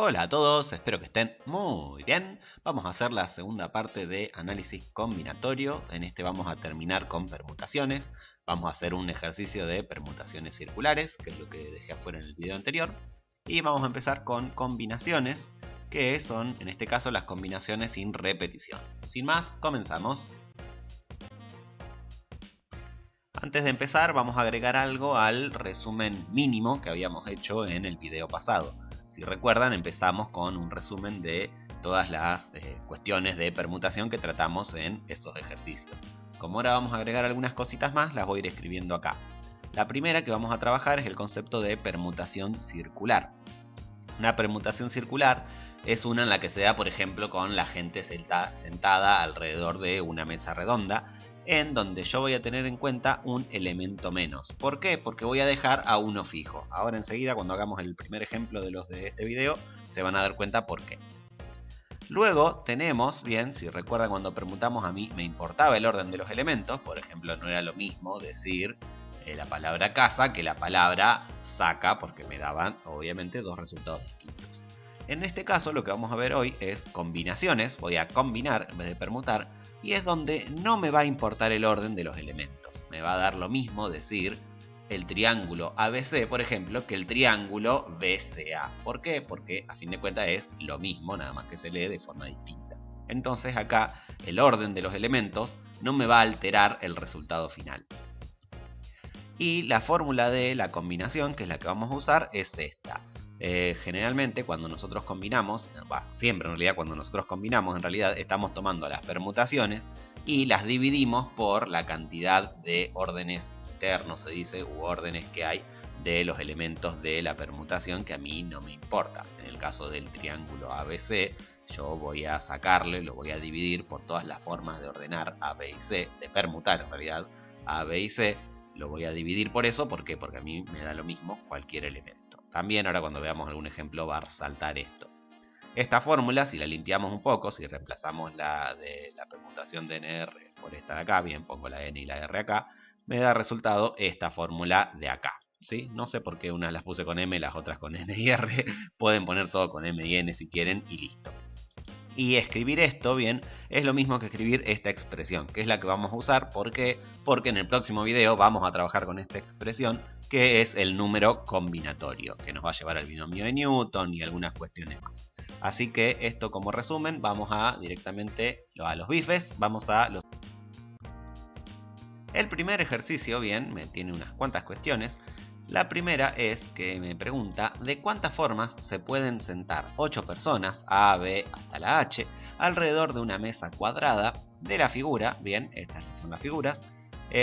Hola a todos, espero que estén muy bien. Vamos a hacer la segunda parte de análisis combinatorio. En este vamos a terminar con permutaciones. Vamos a hacer un ejercicio de permutaciones circulares, que es lo que dejé afuera en el video anterior. Y vamos a empezar con combinaciones, que son en este caso las combinaciones sin repetición. Sin más, comenzamos. Antes de empezar vamos a agregar algo al resumen mínimo que habíamos hecho en el video pasado. Si recuerdan, empezamos con un resumen de todas las cuestiones de permutación que tratamos en estos ejercicios. Como ahora vamos a agregar algunas cositas más, las voy a ir escribiendo acá. La primera que vamos a trabajar es el concepto de permutación circular. Una permutación circular es una en la que se da, por ejemplo, con la gente sentada alrededor de una mesa redonda, en donde yo voy a tener en cuenta un elemento menos. ¿Por qué? Porque voy a dejar a uno fijo. Ahora enseguida, cuando hagamos el primer ejemplo de los de este video, se van a dar cuenta por qué. Luego tenemos, bien, si recuerdan cuando permutamos a mí me importaba el orden de los elementos. Por ejemplo, no era lo mismo decir la palabra casa que la palabra saca, porque me daban obviamente dos resultados distintos. En este caso lo que vamos a ver hoy es combinaciones. Voy a combinar en vez de permutar. Y es donde no me va a importar el orden de los elementos. Me va a dar lo mismo decir el triángulo ABC, por ejemplo, que el triángulo BCA. ¿Por qué? Porque a fin de cuentas es lo mismo, nada más que se lee de forma distinta. Entonces acá el orden de los elementos no me va a alterar el resultado final. Y la fórmula de la combinación, que es la que vamos a usar, es esta. Generalmente cuando nosotros combinamos, siempre en realidad cuando nosotros combinamos, en realidad estamos tomando las permutaciones y las dividimos por la cantidad de órdenes internos, se dice, u órdenes que hay de los elementos de la permutación que a mí no me importa. En el caso del triángulo ABC, yo voy a sacarle, lo voy a dividir por todas las formas de ordenar A, B y C, de permutar en realidad A, B y C. Lo voy a dividir por eso, ¿por qué? Porque a mí me da lo mismo cualquier elemento. También ahora cuando veamos algún ejemplo va a resaltar esto. Esta fórmula, si la limpiamos un poco, si reemplazamos la de la permutación de NR por esta de acá, bien, pongo la N y la R acá, me da resultado esta fórmula de acá. ¿Sí? No sé por qué unas las puse con M, las otras con N y R. Pueden poner todo con M y N si quieren y listo. Y escribir esto, bien, es lo mismo que escribir esta expresión, que es la que vamos a usar. ¿Por qué? Porque en el próximo video vamos a trabajar con esta expresión, que es el número combinatorio, que nos va a llevar al binomio de Newton y algunas cuestiones más. Así que esto como resumen, vamos a directamente a los bifes, vamos a los... El primer ejercicio, bien, me tiene unas cuantas cuestiones. La primera es que me pregunta de cuántas formas se pueden sentar 8 personas, A, B hasta la H, alrededor de una mesa cuadrada de la figura, bien, estas son las figuras,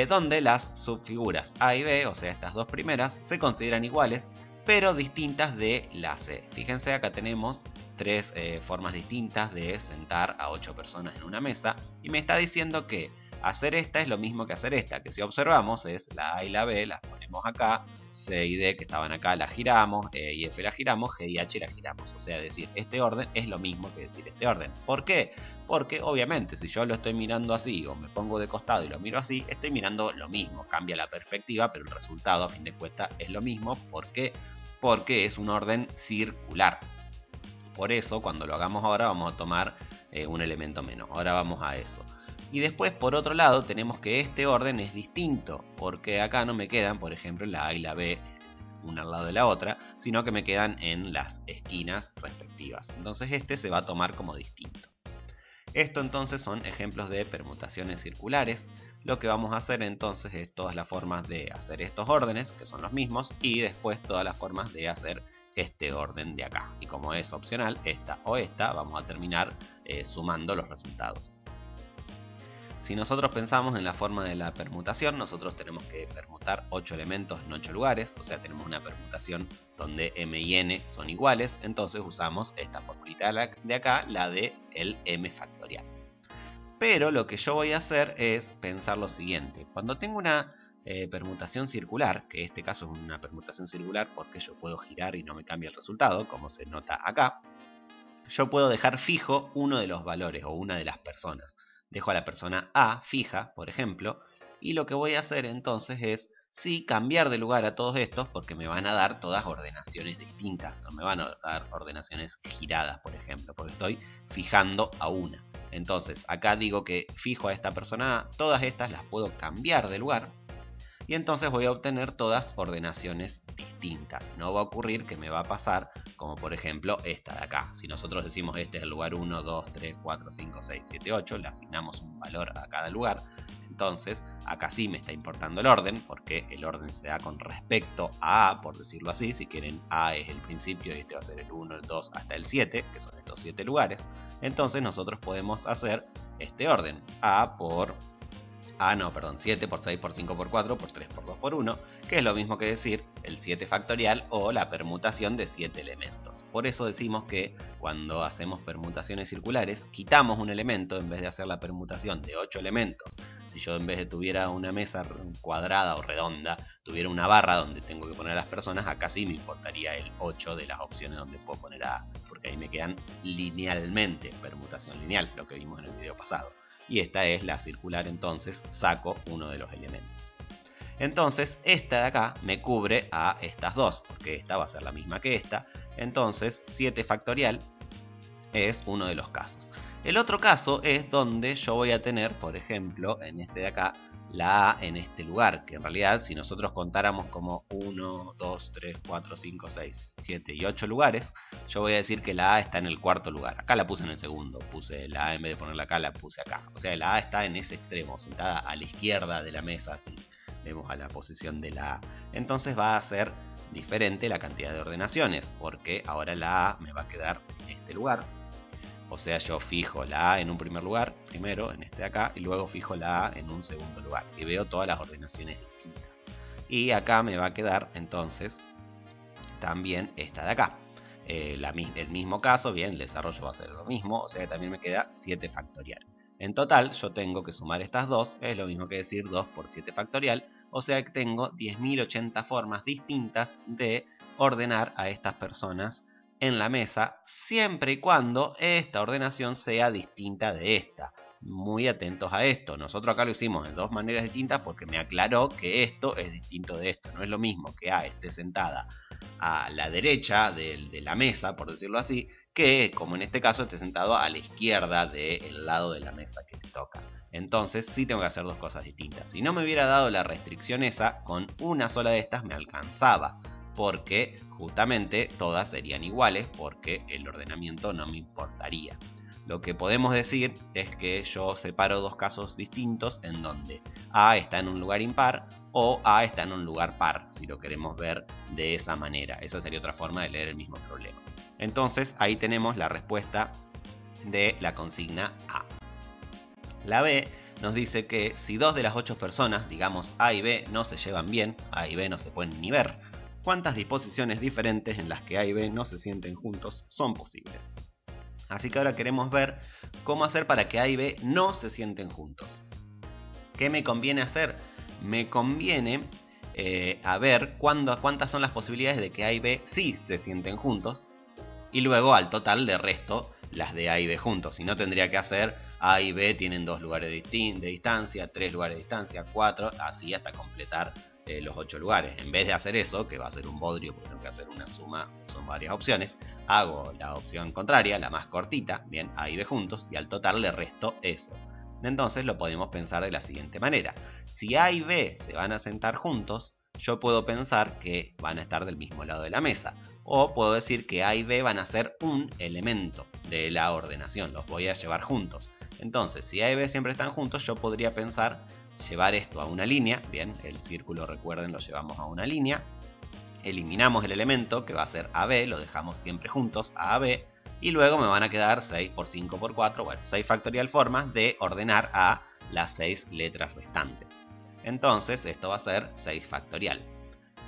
donde las subfiguras A y B, o sea estas dos primeras, se consideran iguales, pero distintas de la C. Fíjense, acá tenemos tres formas distintas de sentar a 8 personas en una mesa, y me está diciendo que hacer esta es lo mismo que hacer esta, que si observamos es la A y la B, las ponemos acá, C y D que estaban acá las giramos, E y F las giramos, G y H las giramos. O sea, decir este orden es lo mismo que decir este orden. ¿Por qué? Porque obviamente si yo lo estoy mirando así o me pongo de costado y lo miro así, estoy mirando lo mismo. Cambia la perspectiva, pero el resultado a fin de cuentas es lo mismo. ¿Por qué? Porque es un orden circular. Por eso cuando lo hagamos ahora vamos a tomar un elemento menos. Ahora vamos a eso. Y después, por otro lado, tenemos que este orden es distinto, porque acá no me quedan, por ejemplo, la A y la B una al lado de la otra, sino que me quedan en las esquinas respectivas. Entonces este se va a tomar como distinto. Esto entonces son ejemplos de permutaciones circulares. Lo que vamos a hacer entonces es todas las formas de hacer estos órdenes, que son los mismos, y después todas las formas de hacer este orden de acá. Y como es opcional, esta o esta, vamos a terminar sumando los resultados. Si nosotros pensamos en la forma de la permutación, nosotros tenemos que permutar 8 elementos en 8 lugares, o sea, tenemos una permutación donde M y N son iguales, entonces usamos esta formulita de acá, la de el M factorial. Pero lo que yo voy a hacer es pensar lo siguiente: cuando tengo una permutación circular, que en este caso es una permutación circular porque yo puedo girar y no me cambia el resultado, como se nota acá, yo puedo dejar fijo uno de los valores o una de las personas. Dejo a la persona A fija, por ejemplo, y lo que voy a hacer entonces es sí cambiar de lugar a todos estos porque me van a dar todas ordenaciones distintas. No me van a dar ordenaciones giradas, por ejemplo, porque estoy fijando a una. Entonces acá digo que fijo a esta persona A, todas estas las puedo cambiar de lugar. Y entonces voy a obtener todas ordenaciones distintas. No va a ocurrir que me va a pasar como por ejemplo esta de acá. Si nosotros decimos este es el lugar 1, 2, 3, 4, 5, 6, 7, 8, le asignamos un valor a cada lugar. Entonces acá sí me está importando el orden, porque el orden se da con respecto a A, por decirlo así. Si quieren, A es el principio y este va a ser el 1, el 2 hasta el 7, que son estos 7 lugares. Entonces nosotros podemos hacer este orden. A por... 7 por 6 por 5 por 4 por 3 por 2 por 1, que es lo mismo que decir el 7 factorial o la permutación de 7 elementos. Por eso decimos que cuando hacemos permutaciones circulares, quitamos un elemento en vez de hacer la permutación de 8 elementos. Si yo en vez de tuviera una mesa cuadrada o redonda, tuviera una barra donde tengo que poner a las personas, acá sí me importaría el 8 de las opciones donde puedo poner a A, porque ahí me quedan linealmente, permutación lineal, lo que vimos en el video pasado. Y esta es la circular, entonces saco uno de los elementos. Entonces esta de acá me cubre a estas dos, porque esta va a ser la misma que esta. Entonces 7 factorial es uno de los casos. El otro caso es donde yo voy a tener, por ejemplo, en este de acá, la A en este lugar, que en realidad si nosotros contáramos como 1, 2, 3, 4, 5, 6, 7 y 8 lugares, yo voy a decir que la A está en el cuarto lugar. Acá la puse en el segundo, puse la A en vez de ponerla acá, la puse acá. O sea, la A está en ese extremo, sentada a la izquierda de la mesa, si vemos a la posición de la A. Entonces va a ser diferente la cantidad de ordenaciones, porque ahora la A me va a quedar en este lugar. O sea, yo fijo la A en un primer lugar, primero en este de acá, y luego fijo la A en un segundo lugar. Y veo todas las ordenaciones distintas. Y acá me va a quedar entonces también esta de acá. El mismo caso, bien, el desarrollo va a ser lo mismo, o sea que también me queda 7 factorial. En total yo tengo que sumar estas dos, es lo mismo que decir 2 por 7 factorial, o sea que tengo 10.080 formas distintas de ordenar a estas personas en la mesa, siempre y cuando esta ordenación sea distinta de esta. Muy atentos a esto. Nosotros acá lo hicimos de dos maneras distintas porque me aclaró que esto es distinto de esto. No es lo mismo que A esté sentada a la derecha de la mesa, por decirlo así, que como en este caso esté sentado a la izquierda del lado de la mesa que le toca. Entonces sí tengo que hacer dos cosas distintas. Si no me hubiera dado la restricción esa, con una sola de estas me alcanzaba, porque justamente todas serían iguales, porque el ordenamiento no me importaría. Lo que podemos decir es que yo separo dos casos distintos en donde A está en un lugar impar o A está en un lugar par, si lo queremos ver de esa manera. Esa sería otra forma de leer el mismo problema. Entonces ahí tenemos la respuesta de la consigna A. La B nos dice que si dos de las 8 personas, digamos A y B, no se llevan bien, A y B no se pueden ni ver, ¿cuántas disposiciones diferentes en las que A y B no se sienten juntos son posibles? Así que ahora queremos ver cómo hacer para que A y B no se sienten juntos. ¿Qué me conviene hacer? Me conviene a ver cuántas son las posibilidades de que A y B sí se sienten juntos. Y luego al total de resto las de A y B juntos. Si no, tendría que hacer A y B tienen 2 lugares de distancia, 3 lugares de distancia, 4, así hasta completar los 8 lugares. En vez de hacer eso, que va a ser un bodrio porque tengo que hacer una suma, son varias opciones, hago la opción contraria, la más cortita, bien, A y B juntos, y al total le resto eso. Entonces lo podemos pensar de la siguiente manera. Si A y B se van a sentar juntos, yo puedo pensar que van a estar del mismo lado de la mesa. O puedo decir que A y B van a ser un elemento de la ordenación, los voy a llevar juntos. Entonces, si A y B siempre están juntos, yo podría pensar llevar esto a una línea. Bien, el círculo, recuerden, lo llevamos a una línea. Eliminamos el elemento que va a ser AB, lo dejamos siempre juntos, AB. Y luego me van a quedar 6 por 5 por 4, bueno, 6 factorial formas de ordenar a las 6 letras restantes. Entonces, esto va a ser 6 factorial.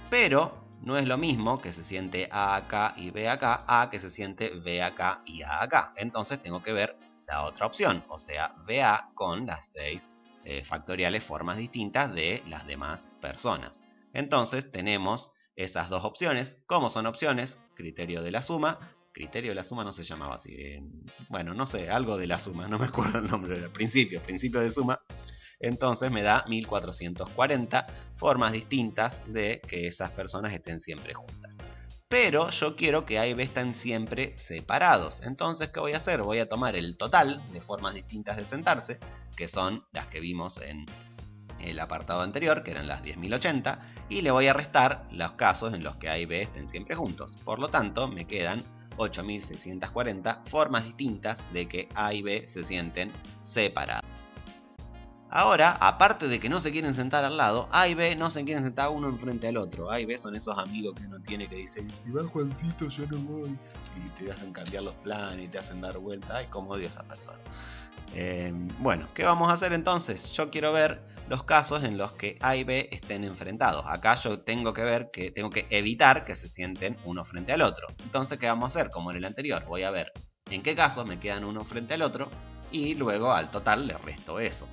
Pero no es lo mismo que se siente A acá y B acá, a que se siente B acá y A acá. Entonces tengo que ver la otra opción, o sea, BA con las 6 factoriales formas distintas de las demás personas. Entonces tenemos esas dos opciones. ¿Cómo son opciones? Criterio de la suma. Criterio de la suma no se llamaba así. Bueno, no sé, algo de la suma, no me acuerdo el nombre, era principio de suma. Entonces me da 1440 formas distintas de que esas personas estén siempre juntas. Pero yo quiero que A y B estén siempre separados. Entonces, ¿qué voy a hacer? Voy a tomar el total de formas distintas de sentarse, que son las que vimos en el apartado anterior, que eran las 10.080, y le voy a restar los casos en los que A y B estén siempre juntos. Por lo tanto, me quedan 8.640 formas distintas de que A y B se sienten separados. Ahora, aparte de que no se quieren sentar al lado, A y B no se quieren sentar uno enfrente al otro. A y B son esos amigos que uno tiene que dicen, si va Juancito yo no voy. Y te hacen cambiar los planes y te hacen dar vuelta. Ay, cómo odio a esa persona. Bueno, ¿qué vamos a hacer entonces? Yo quiero ver los casos en los que A y B estén enfrentados. Acá yo tengo que evitar que se sienten uno frente al otro. Entonces, ¿qué vamos a hacer? Como en el anterior, voy a ver en qué casos me quedan uno frente al otro y luego al total le resto eso.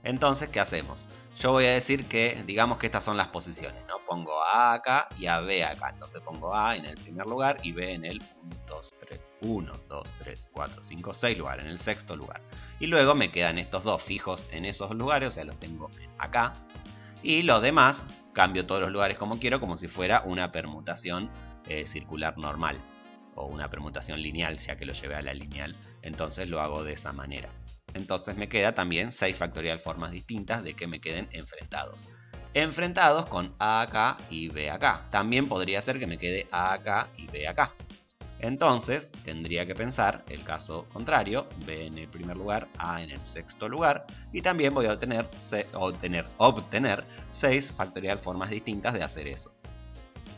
Entonces, ¿qué hacemos? Yo voy a decir que, digamos que estas son las posiciones, ¿no? Pongo a acá y a B acá. Entonces pongo A en el primer lugar y B en el 1, 2, 3, 4, 5, 6 lugar, en el sexto lugar. Y luego me quedan estos dos fijos en esos lugares, o sea, los tengo acá. Y los demás, cambio todos los lugares como quiero, como si fuera una permutación circular normal. O una permutación lineal, ya que lo llevé a la lineal. Entonces lo hago de esa manera. Entonces me queda también 6 factorial formas distintas de que me queden enfrentados. Enfrentados con A acá y B acá. También podría ser que me quede A acá y B acá. Entonces tendría que pensar el caso contrario, B en el primer lugar, A en el sexto lugar. Y también voy a obtener 6 factorial formas distintas de hacer eso.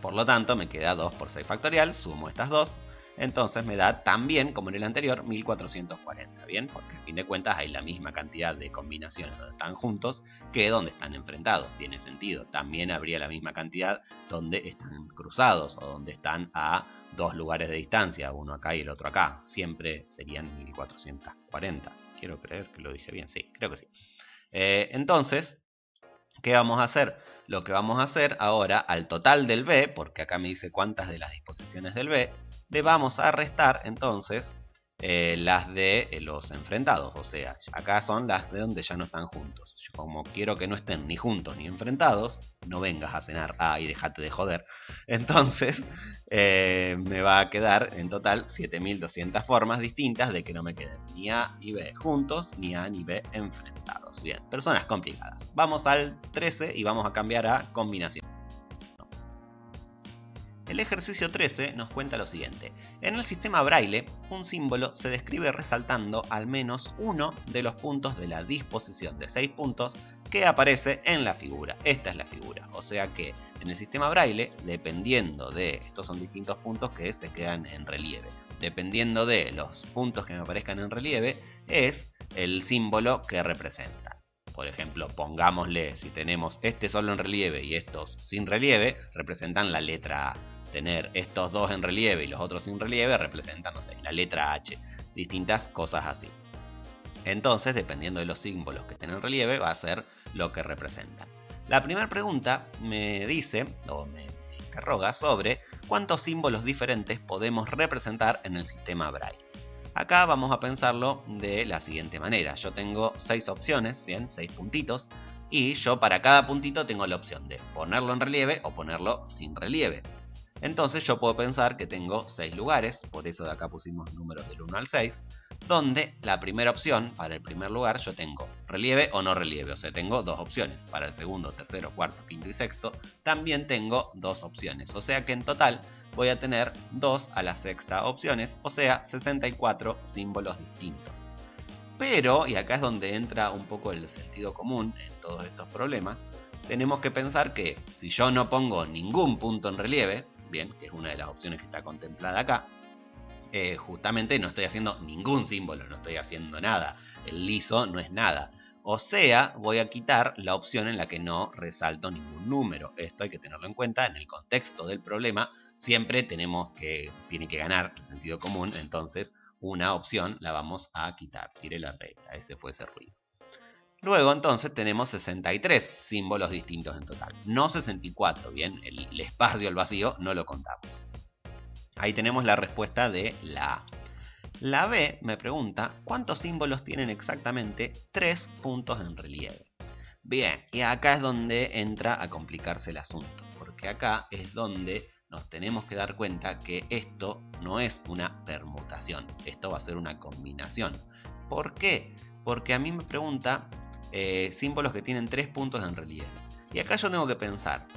Por lo tanto me queda 2 por 6 factorial, sumo estas dos. Entonces me da también, como en el anterior, 1440, ¿bien? Porque a fin de cuentas hay la misma cantidad de combinaciones donde están juntos que donde están enfrentados. Tiene sentido. También habría la misma cantidad donde están cruzados o donde están a 2 lugares de distancia, uno acá y el otro acá. Siempre serían 1440. Quiero creer que lo dije bien. Sí, creo que sí. Entonces, ¿qué vamos a hacer? Lo que vamos a hacer ahora al total del B, porque acá me dice cuántas de las disposiciones del B, le vamos a restar entonces las de los enfrentados. O sea, acá son las de donde ya no están juntos. Yo, como quiero que no estén ni juntos ni enfrentados, no vengas a cenar y dejate de joder. Entonces me va a quedar en total 7200 formas distintas de que no me queden ni A ni B juntos, ni A ni B enfrentados. Bien, personas complicadas. Vamos al 13 y vamos a cambiar a combinación. El ejercicio 13 nos cuenta lo siguiente. En el sistema Braille, un símbolo se describe resaltando al menos uno de los puntos de la disposición de 6 puntos que aparece en la figura. Esta es la figura. O sea que en el sistema Braille, dependiendo de... Estos son distintos puntos que se quedan en relieve. Dependiendo de los puntos que me aparezcan en relieve, es el símbolo que representa. Por ejemplo, pongámosle, si tenemos este solo en relieve y estos sin relieve, representan la letra A. Tener estos dos en relieve y los otros sin relieve representan, no sé, la letra H. Distintas cosas así. Entonces, dependiendo de los símbolos que estén en relieve, va a ser lo que representan. La primera pregunta me dice, o me interroga sobre cuántos símbolos diferentes podemos representar en el sistema Braille. Acá vamos a pensarlo de la siguiente manera. Yo tengo 6 opciones, bien, 6 puntitos. Y yo para cada puntito tengo la opción de ponerlo en relieve o ponerlo sin relieve. Entonces yo puedo pensar que tengo 6 lugares, por eso de acá pusimos números del 1 al 6, donde la primera opción, para el primer lugar, yo tengo relieve o no relieve, o sea, tengo 2 opciones. Para el segundo, tercero, cuarto, quinto y sexto, también tengo 2 opciones. O sea que en total voy a tener 2 a la sexta opciones, o sea, 64 símbolos distintos. Pero, y acá es donde entra un poco el sentido común en todos estos problemas, tenemos que pensar que si yo no pongo ningún punto en relieve, bien, que es una de las opciones que está contemplada acá, justamente no estoy haciendo ningún símbolo, no estoy haciendo nada. El liso no es nada. O sea, voy a quitar la opción en la que no resalto ningún número. Esto hay que tenerlo en cuenta en el contexto del problema. Siempre tiene que ganar el sentido común, entonces una opción la vamos a quitar. Tire la regla, ese fue ese ruido. Luego entonces tenemos 63 símbolos distintos en total, no 64, bien, el espacio, el vacío, no lo contamos. Ahí tenemos la respuesta de la A. La B me pregunta cuántos símbolos tienen exactamente 3 puntos en relieve. Bien, y acá es donde entra a complicarse el asunto, porque acá es donde nos tenemos que dar cuenta que esto no es una permutación, esto va a ser una combinación. ¿Por qué? Porque a mí me pregunta símbolos que tienen 3 puntos en relieve. Y acá yo tengo que pensar,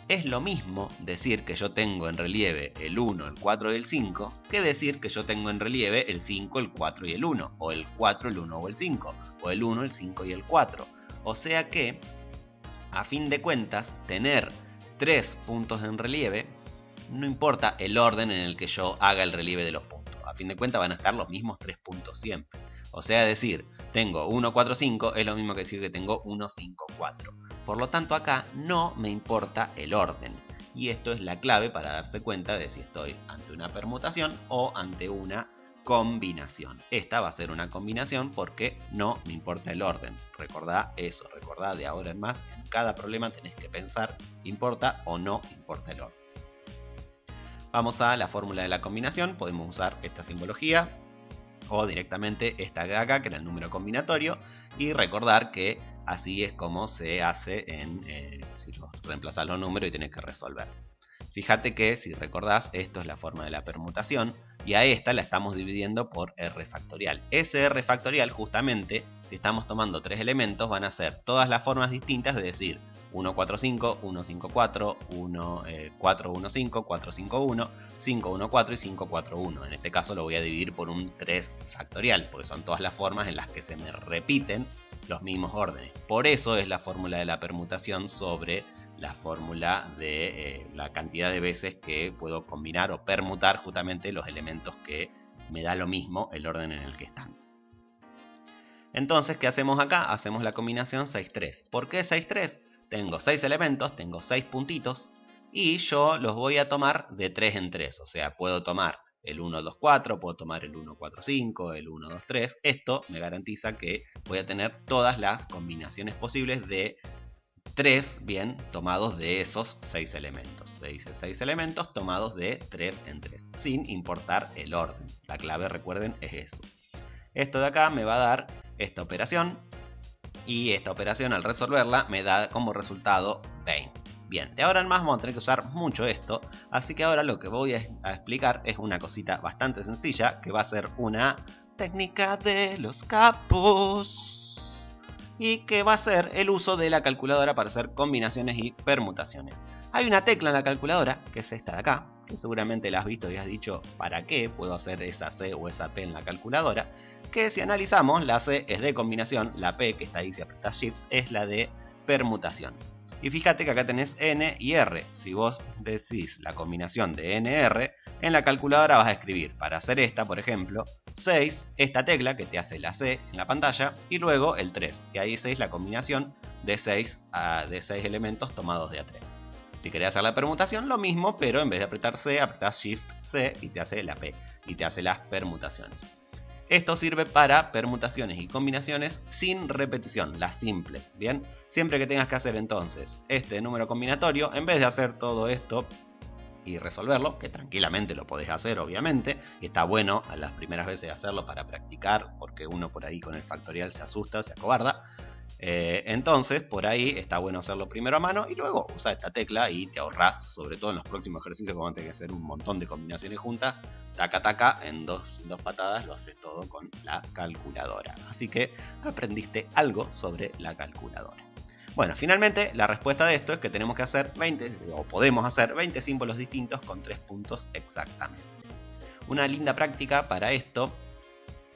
es lo mismo decir que yo tengo en relieve el 1, el 4 y el 5, que decir que yo tengo en relieve el 5, el 4 y el 1, o el 4, el 1 o el 5, o el 1, el 5 y el 4. O sea que, a fin de cuentas, tener 3 puntos en relieve, no importa el orden en el que yo haga el relieve de los puntos. A fin de cuentas van a estar los mismos 3 puntos siempre. O sea, decir, tengo 1, 4, 5 es lo mismo que decir que tengo 1, 5, 4. Por lo tanto, acá no me importa el orden. Y esto es la clave para darse cuenta de si estoy ante una permutación o ante una combinación. Esta va a ser una combinación porque no me importa el orden. Recordá eso, recordá de ahora en más, en cada problema tenés que pensar, ¿importa o no importa el orden? Vamos a la fórmula de la combinación, podemos usar esta simbología o directamente esta de acá, que era el número combinatorio, y recordar que así es como se hace si reemplazás los números y tenés que resolver. Fíjate que si recordás, esto es la forma de la permutación y a esta la estamos dividiendo por r factorial. Ese r factorial, justamente, si estamos tomando 3 elementos, van a ser todas las formas distintas de decir 1, 4, 5, 1, 5, 4, 1, 4, 1, 5, 4, 5, 1, 5, 1, 4 y 5, 4, 1. En este caso lo voy a dividir por un 3 factorial, porque son todas las formas en las que se me repiten los mismos órdenes. Por eso es la fórmula de la permutación sobre la fórmula de la cantidad de veces que puedo combinar o permutar justamente los elementos que me da lo mismo el orden en el que están. Entonces, ¿qué hacemos acá? Hacemos la combinación 6-3. ¿Por qué 6-3? Tengo 6 elementos, tengo 6 puntitos y yo los voy a tomar de 3 en 3. O sea, puedo tomar el 1, 2, 4, puedo tomar el 1, 4, 5, el 1, 2, 3. Esto me garantiza que voy a tener todas las combinaciones posibles de 3 bien tomados de esos 6 elementos. Se dice 6 elementos tomados de 3 en 3, sin importar el orden. La clave, recuerden, es eso. Esto de acá me va a dar esta operación. Y esta operación, al resolverla, me da como resultado 20. Bien, de ahora en más vamos a tener que usar mucho esto. Así que ahora lo que voy a explicar es una cosita bastante sencilla, que va a ser una técnica de los capos. Y que va a ser el uso de la calculadora para hacer combinaciones y permutaciones. Hay una tecla en la calculadora, que es esta de acá, que seguramente la has visto y has dicho ¿para qué puedo hacer esa C o esa P en la calculadora? Que si analizamos, la C es de combinación, la P, que está ahí si apretas Shift, es la de permutación. Y fíjate que acá tenés N y R. Si vos decís la combinación de NR, en la calculadora vas a escribir, para hacer esta, por ejemplo, 6, esta tecla que te hace la C en la pantalla, y luego el 3. Y ahí 6 la combinación de 6 elementos tomados de A3. Si querés hacer la permutación, lo mismo, pero en vez de apretar C, apretás Shift C y te hace la P, y te hace las permutaciones. Esto sirve para permutaciones y combinaciones sin repetición, las simples, ¿bien? Siempre que tengas que hacer entonces este número combinatorio, en vez de hacer todo esto y resolverlo, que tranquilamente lo podés hacer obviamente, y está bueno a las primeras veces hacerlo para practicar, porque uno por ahí con el factorial se asusta, se acobarda. Entonces por ahí está bueno hacerlo primero a mano y luego usar esta tecla y te ahorrás, sobre todo en los próximos ejercicios como tenés que hacer un montón de combinaciones juntas, taca taca, en dos patadas lo haces todo con la calculadora. Así que aprendiste algo sobre la calculadora. Bueno, finalmente la respuesta de esto es que tenemos que hacer 20, o podemos hacer 20 símbolos distintos con 3 puntos exactamente. Una linda práctica para esto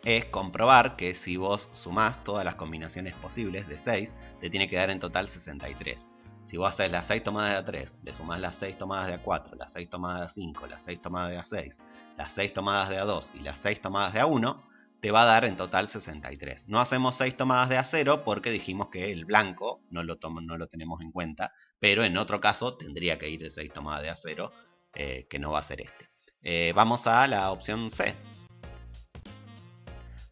es comprobar que si vos sumás todas las combinaciones posibles de 6, te tiene que dar en total 63. Si vos haces las 6 tomadas de A3, le sumás las 6 tomadas de A4, las 6 tomadas de A5, las 6 tomadas de A6, las 6 tomadas de A2 y las 6 tomadas de A1, te va a dar en total 63. No hacemos 6 tomadas de A0 porque dijimos que el blanco no lo tenemos en cuenta, pero en otro caso tendría que ir el 6 tomadas de A0, que no va a ser este. Vamos a la opción C.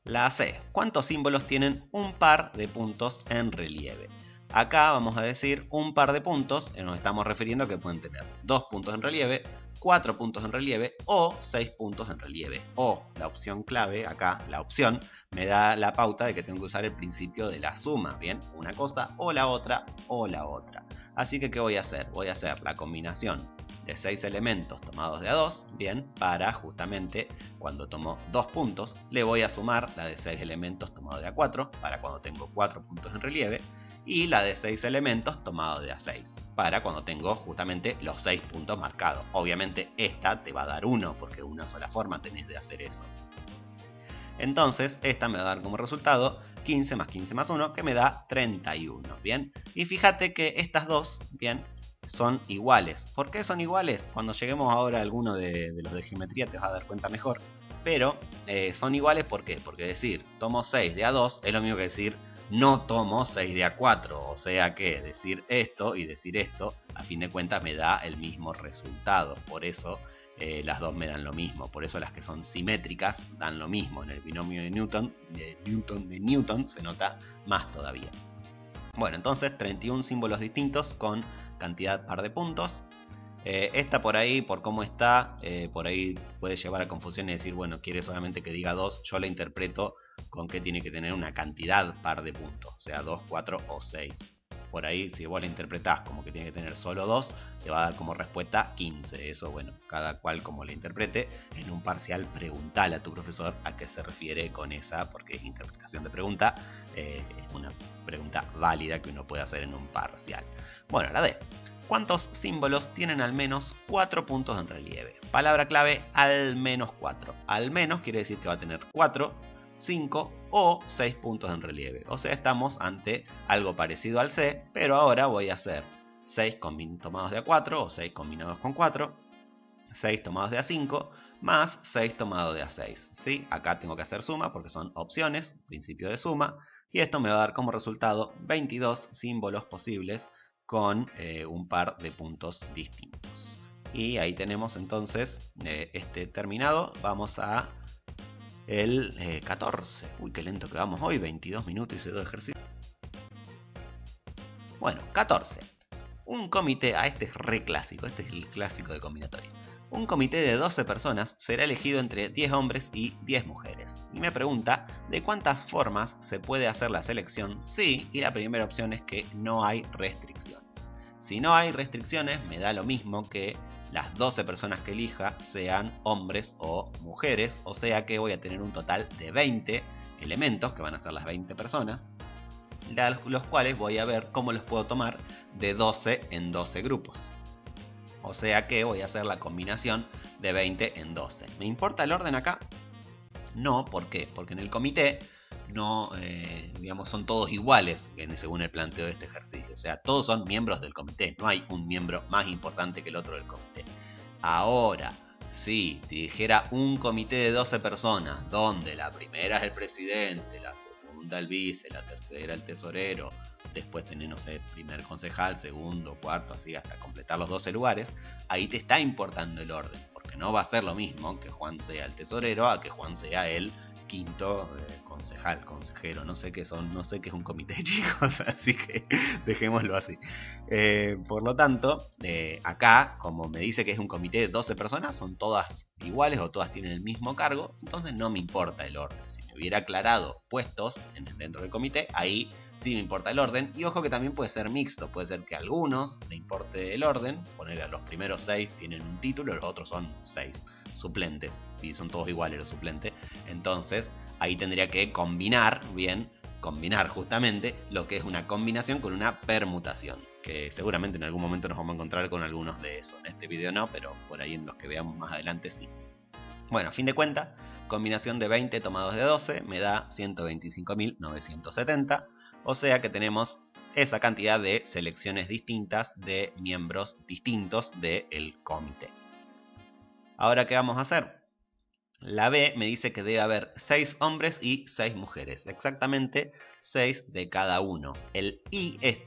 La C. ¿Cuántos símbolos tienen un par de puntos en relieve? Acá vamos a decir un par de puntos, nos estamos refiriendo a que pueden tener 2 puntos en relieve, 4 puntos en relieve o 6 puntos en relieve. O la opción clave, acá la opción, me da la pauta de que tengo que usar el principio de la suma, ¿bien? Una cosa o la otra o la otra. Así que ¿qué voy a hacer? Voy a hacer la combinación de 6 elementos tomados de a 2, bien, para justamente cuando tomo 2 puntos, le voy a sumar la de 6 elementos tomados de a 4, para cuando tengo 4 puntos en relieve, y la de 6 elementos tomados de a 6, para cuando tengo justamente los 6 puntos marcados. Obviamente esta te va a dar 1, porque de una sola forma tenés de hacer eso. Entonces esta me va a dar como resultado 15 más 15 más 1, que me da 31, ¿bien? Y fíjate que estas dos, ¿bien?, son iguales. ¿Por qué son iguales? Cuando lleguemos ahora a alguno de los de geometría te vas a dar cuenta mejor. Pero son iguales, ¿por qué? Porque decir tomo 6 de a 2 es lo mismo que decir no tomo 6 de a 4. O sea que decir esto y decir esto, a fin de cuentas me da el mismo resultado. Por eso las dos me dan lo mismo. Por eso las que son simétricas dan lo mismo. En el binomio de Newton se nota más todavía. Bueno, entonces 31 símbolos distintos con cantidad par de puntos. Esta por ahí, por cómo está, por ahí puede llevar a confusión y decir, bueno, quiere solamente que diga 2. Yo la interpreto con que tiene que tener una cantidad par de puntos, o sea, 2, 4 o 6. Por ahí, si vos la interpretás como que tiene que tener solo 2, te va a dar como respuesta 15. Eso, bueno, cada cual como la interprete. En un parcial preguntale a tu profesor a qué se refiere con esa, porque es interpretación de pregunta. Es una pregunta válida que uno puede hacer en un parcial. Bueno, la D. ¿Cuántos símbolos tienen al menos 4 puntos en relieve? Palabra clave, al menos 4. Al menos quiere decir que va a tener 4, 5 o 6 puntos en relieve. O sea, estamos ante algo parecido al C, pero ahora voy a hacer 6 tomados de a 4 o 6 combinados con 4, 6 tomados de a 5 más 6 tomados de a 6. ¿Sí? Acá tengo que hacer suma porque son opciones, principio de suma, y esto me va a dar como resultado 22 símbolos posibles con un par de puntos distintos. Y ahí tenemos entonces este terminado. Vamos a el 14. Uy, qué lento que vamos hoy, 22 minutos y hice 2 ejercicios. Bueno, 14. Un comité, este es re clásico, este es el clásico de combinatoria. Un comité de 12 personas será elegido entre 10 hombres y 10 mujeres. Y me pregunta de cuántas formas se puede hacer la selección si, y la primera opción es que no hay restricciones. Si no hay restricciones, me da lo mismo que las 12 personas que elija sean hombres o mujeres, o sea que voy a tener un total de 20 elementos, que van a ser las 20 personas, los cuales voy a ver cómo los puedo tomar de 12 en 12 grupos. O sea que voy a hacer la combinación de 20 en 12. ¿Me importa el orden acá? No, ¿por qué? Porque en el comité no, digamos, son todos iguales según el planteo de este ejercicio. O sea, todos son miembros del comité. No hay un miembro más importante que el otro del comité. Ahora, si te dijera un comité de 12 personas, donde la primera es el presidente, la segunda el vice, la tercera el tesorero, después tenés, no sé, primer concejal, segundo, cuarto, así hasta completar los 12 lugares, ahí te está importando el orden, porque no va a ser lo mismo que Juan sea el tesorero a que Juan sea el quinto concejal, consejero, no sé qué son, no sé qué es un comité, chicos, así que dejémoslo así. Por lo tanto, acá, como me dice que es un comité de 12 personas, son todas iguales o todas tienen el mismo cargo, entonces no me importa el orden. Si me hubiera aclarado puestos dentro del comité, ahí sí me importa el orden. Y ojo que también puede ser mixto, puede ser que a algunos me importe el orden, poner a los primeros 6 tienen un título, los otros son 6 suplentes y son todos iguales los suplentes. Entonces ahí tendría que combinar justamente lo que es una combinación con una permutación, que seguramente en algún momento nos vamos a encontrar con algunos de esos. En este video no, pero por ahí en los que veamos más adelante sí. Bueno, a fin de cuentas, combinación de 20 tomados de 12 me da 125.970, o sea que tenemos esa cantidad de selecciones distintas de miembros distintos del comité. Ahora, ¿qué vamos a hacer? La B me dice que debe haber 6 hombres y 6 mujeres, exactamente 6 de cada uno. El I es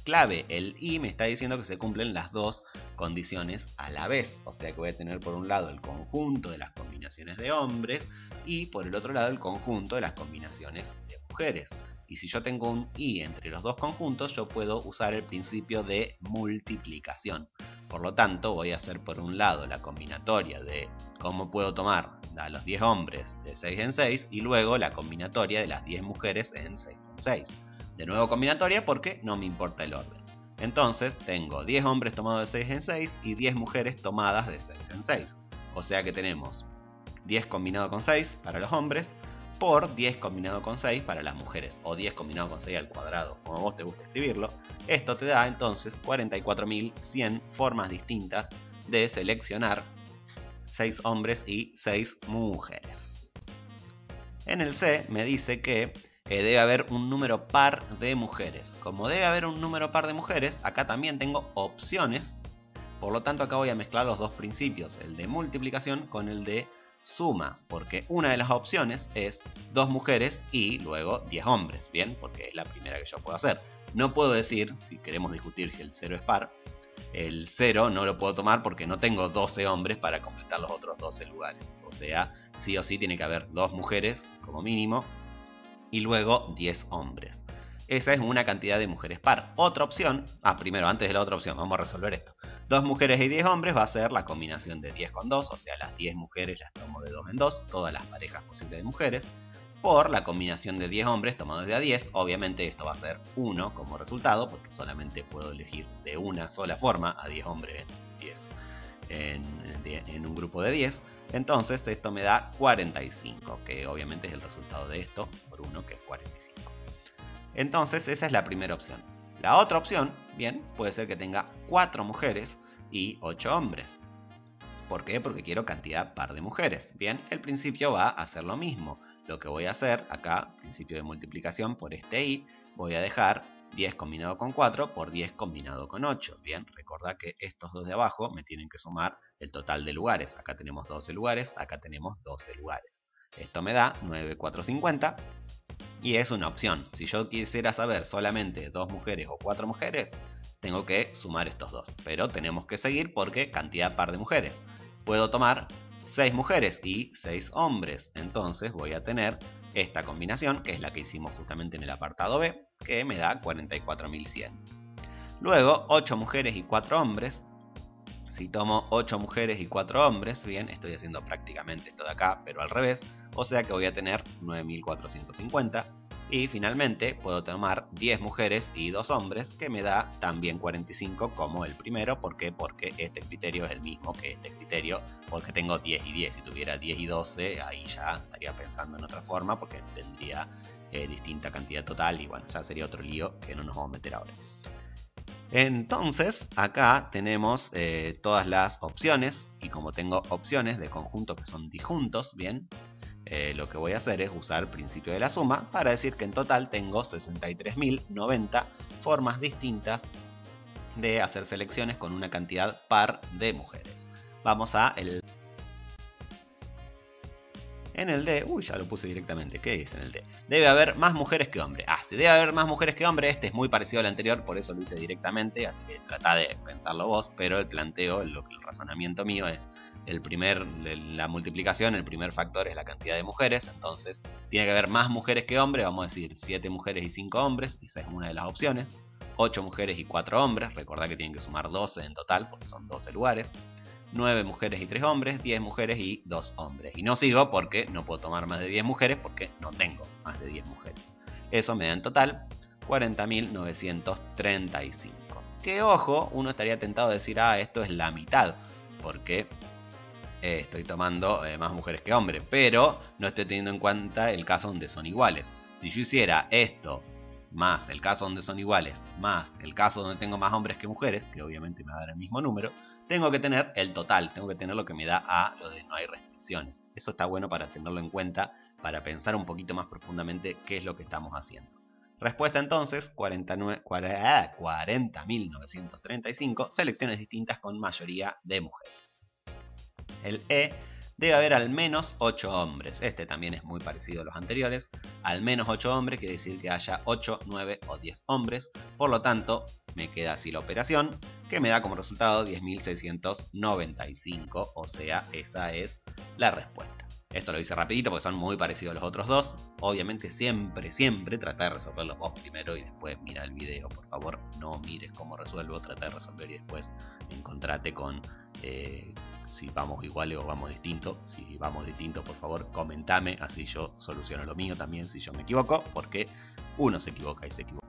clave, el I me está diciendo que se cumplen las dos condiciones a la vez, o sea que voy a tener por un lado el conjunto de las combinaciones de hombres y por el otro lado el conjunto de las combinaciones de mujeres. Y si yo tengo un y entre los dos conjuntos, yo puedo usar el principio de multiplicación. Por lo tanto, voy a hacer por un lado la combinatoria de cómo puedo tomar a los 10 hombres de 6 en 6 y luego la combinatoria de las 10 mujeres en 6 en 6. De nuevo combinatoria porque no me importa el orden. Entonces tengo 10 hombres tomados de 6 en 6 y 10 mujeres tomadas de 6 en 6. O sea que tenemos 10 combinado con 6 para los hombres por 10 combinado con 6 para las mujeres, o 10 combinado con 6 al cuadrado, como vos te guste escribirlo. Esto te da entonces 44.100 formas distintas de seleccionar 6 hombres y 6 mujeres. En el C me dice que debe haber un número par de mujeres. Como debe haber un número par de mujeres, acá también tengo opciones. Por lo tanto, acá voy a mezclar los dos principios, el de multiplicación con el de suma, porque una de las opciones es 2 mujeres y luego 10 hombres, ¿bien? Porque es la primera que yo puedo hacer. No puedo decir, si queremos discutir si el 0 es par, el 0 no lo puedo tomar porque no tengo 12 hombres para completar los otros 12 lugares. O sea, sí o sí tiene que haber 2 mujeres como mínimo y luego 10 hombres. Esa es una cantidad de mujeres par. Otra opción, primero antes de la otra opción, vamos a resolver esto. 2 mujeres y 10 hombres va a ser la combinación de 10 con 2, o sea, las 10 mujeres las tomo de 2 en 2, todas las parejas posibles de mujeres, por la combinación de 10 hombres tomados de a 10, obviamente esto va a ser 1 como resultado, porque solamente puedo elegir de una sola forma a 10 hombres en un grupo de 10, entonces esto me da 45, que obviamente es el resultado de esto, por 1 que es 45. Entonces esa es la primera opción. La otra opción, bien, puede ser que tenga 4 mujeres y 8 hombres. ¿Por qué? Porque quiero cantidad par de mujeres. Bien, el principio va a hacer lo mismo. Lo que voy a hacer acá, principio de multiplicación por este i, voy a dejar 10 combinado con 4 por 10 combinado con 8. Bien, recordad que estos dos de abajo me tienen que sumar el total de lugares. Acá tenemos 12 lugares, acá tenemos 12 lugares. Esto me da 9,450. Y es una opción. Si yo quisiera saber solamente 2 mujeres o 4 mujeres, tengo que sumar estos dos. Pero tenemos que seguir porque cantidad par de mujeres. Puedo tomar 6 mujeres y 6 hombres. Entonces voy a tener esta combinación, que es la que hicimos justamente en el apartado B, que me da 44.100. Luego 8 mujeres y 4 hombres. Si tomo 8 mujeres y 4 hombres, bien, estoy haciendo prácticamente esto de acá, pero al revés, o sea que voy a tener 9.450. Y finalmente puedo tomar 10 mujeres y 2 hombres, que me da también 45 como el primero. ¿Por qué? Porque este criterio es el mismo que este criterio, porque tengo 10 y 10. Si tuviera 10 y 12, ahí ya estaría pensando en otra forma, porque tendría distinta cantidad total y bueno, ya sería otro lío que no nos vamos a meter ahora. Entonces acá tenemos todas las opciones, y como tengo opciones de conjuntos que son disjuntos, bien, lo que voy a hacer es usar el principio de la suma para decir que en total tengo 63.090 formas distintas de hacer selecciones con una cantidad par de mujeres. Vamos a en el D, ya lo puse directamente. ¿Qué dice en el D? Debe haber más mujeres que hombres. Si debe haber más mujeres que hombres, este es muy parecido al anterior, por eso lo hice directamente, así que trata de pensarlo vos, pero el planteo, el razonamiento mío es la multiplicación, el primer factor es la cantidad de mujeres, entonces tiene que haber más mujeres que hombres, vamos a decir 7 mujeres y 5 hombres, esa es una de las opciones. 8 mujeres y 4 hombres, recordad que tienen que sumar 12 en total, porque son 12 lugares. 9 mujeres y 3 hombres, 10 mujeres y 2 hombres. Y no sigo porque no puedo tomar más de 10 mujeres porque no tengo más de 10 mujeres. Eso me da en total 40.935. Que ojo, uno estaría tentado a decir, esto es la mitad, porque estoy tomando más mujeres que hombres, pero no estoy teniendo en cuenta el caso donde son iguales. Si yo hiciera esto más el caso donde son iguales, más el caso donde tengo más hombres que mujeres, que obviamente me va a dar el mismo número, tengo que tener el total, tengo que tener lo que me da a lo de no hay restricciones. Eso está bueno para tenerlo en cuenta, para pensar un poquito más profundamente qué es lo que estamos haciendo. Respuesta entonces, 40.935 selecciones distintas con mayoría de mujeres. El E, debe haber al menos 8 hombres. Este también es muy parecido a los anteriores. Al menos 8 hombres quiere decir que haya 8, 9 o 10 hombres. Por lo tanto, me queda así la operación, que me da como resultado 10.695. O sea, esa es la respuesta. Esto lo hice rapidito porque son muy parecidos a los otros dos. Obviamente siempre trata de resolverlos vos primero y después mira el video. Por favor, no mires cómo resuelvo, trata de resolver y después encontrate con si vamos iguales o vamos distintos. Si vamos distintos, por favor, comentame, así yo soluciono lo mío también si yo me equivoco, porque uno se equivoca y se equivoca.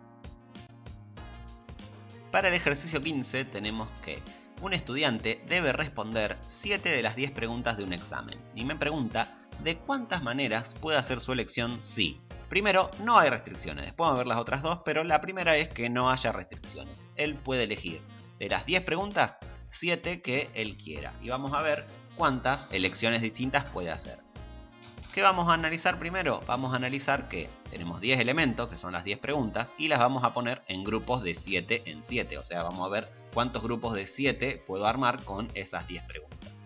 Para el ejercicio 15 tenemos que un estudiante debe responder 7 de las 10 preguntas de un examen. Y me pregunta de cuántas maneras puede hacer su elección sí. Primero, no hay restricciones. Después vamos a ver las otras dos, pero la primera es que no haya restricciones. Él puede elegir de las 10 preguntas, 7 que él quiera. Y vamos a ver cuántas elecciones distintas puede hacer. ¿Qué vamos a analizar primero? Vamos a analizar que tenemos 10 elementos, que son las 10 preguntas, y las vamos a poner en grupos de 7 en 7. O sea, vamos a ver cuántos grupos de 7 puedo armar con esas 10 preguntas.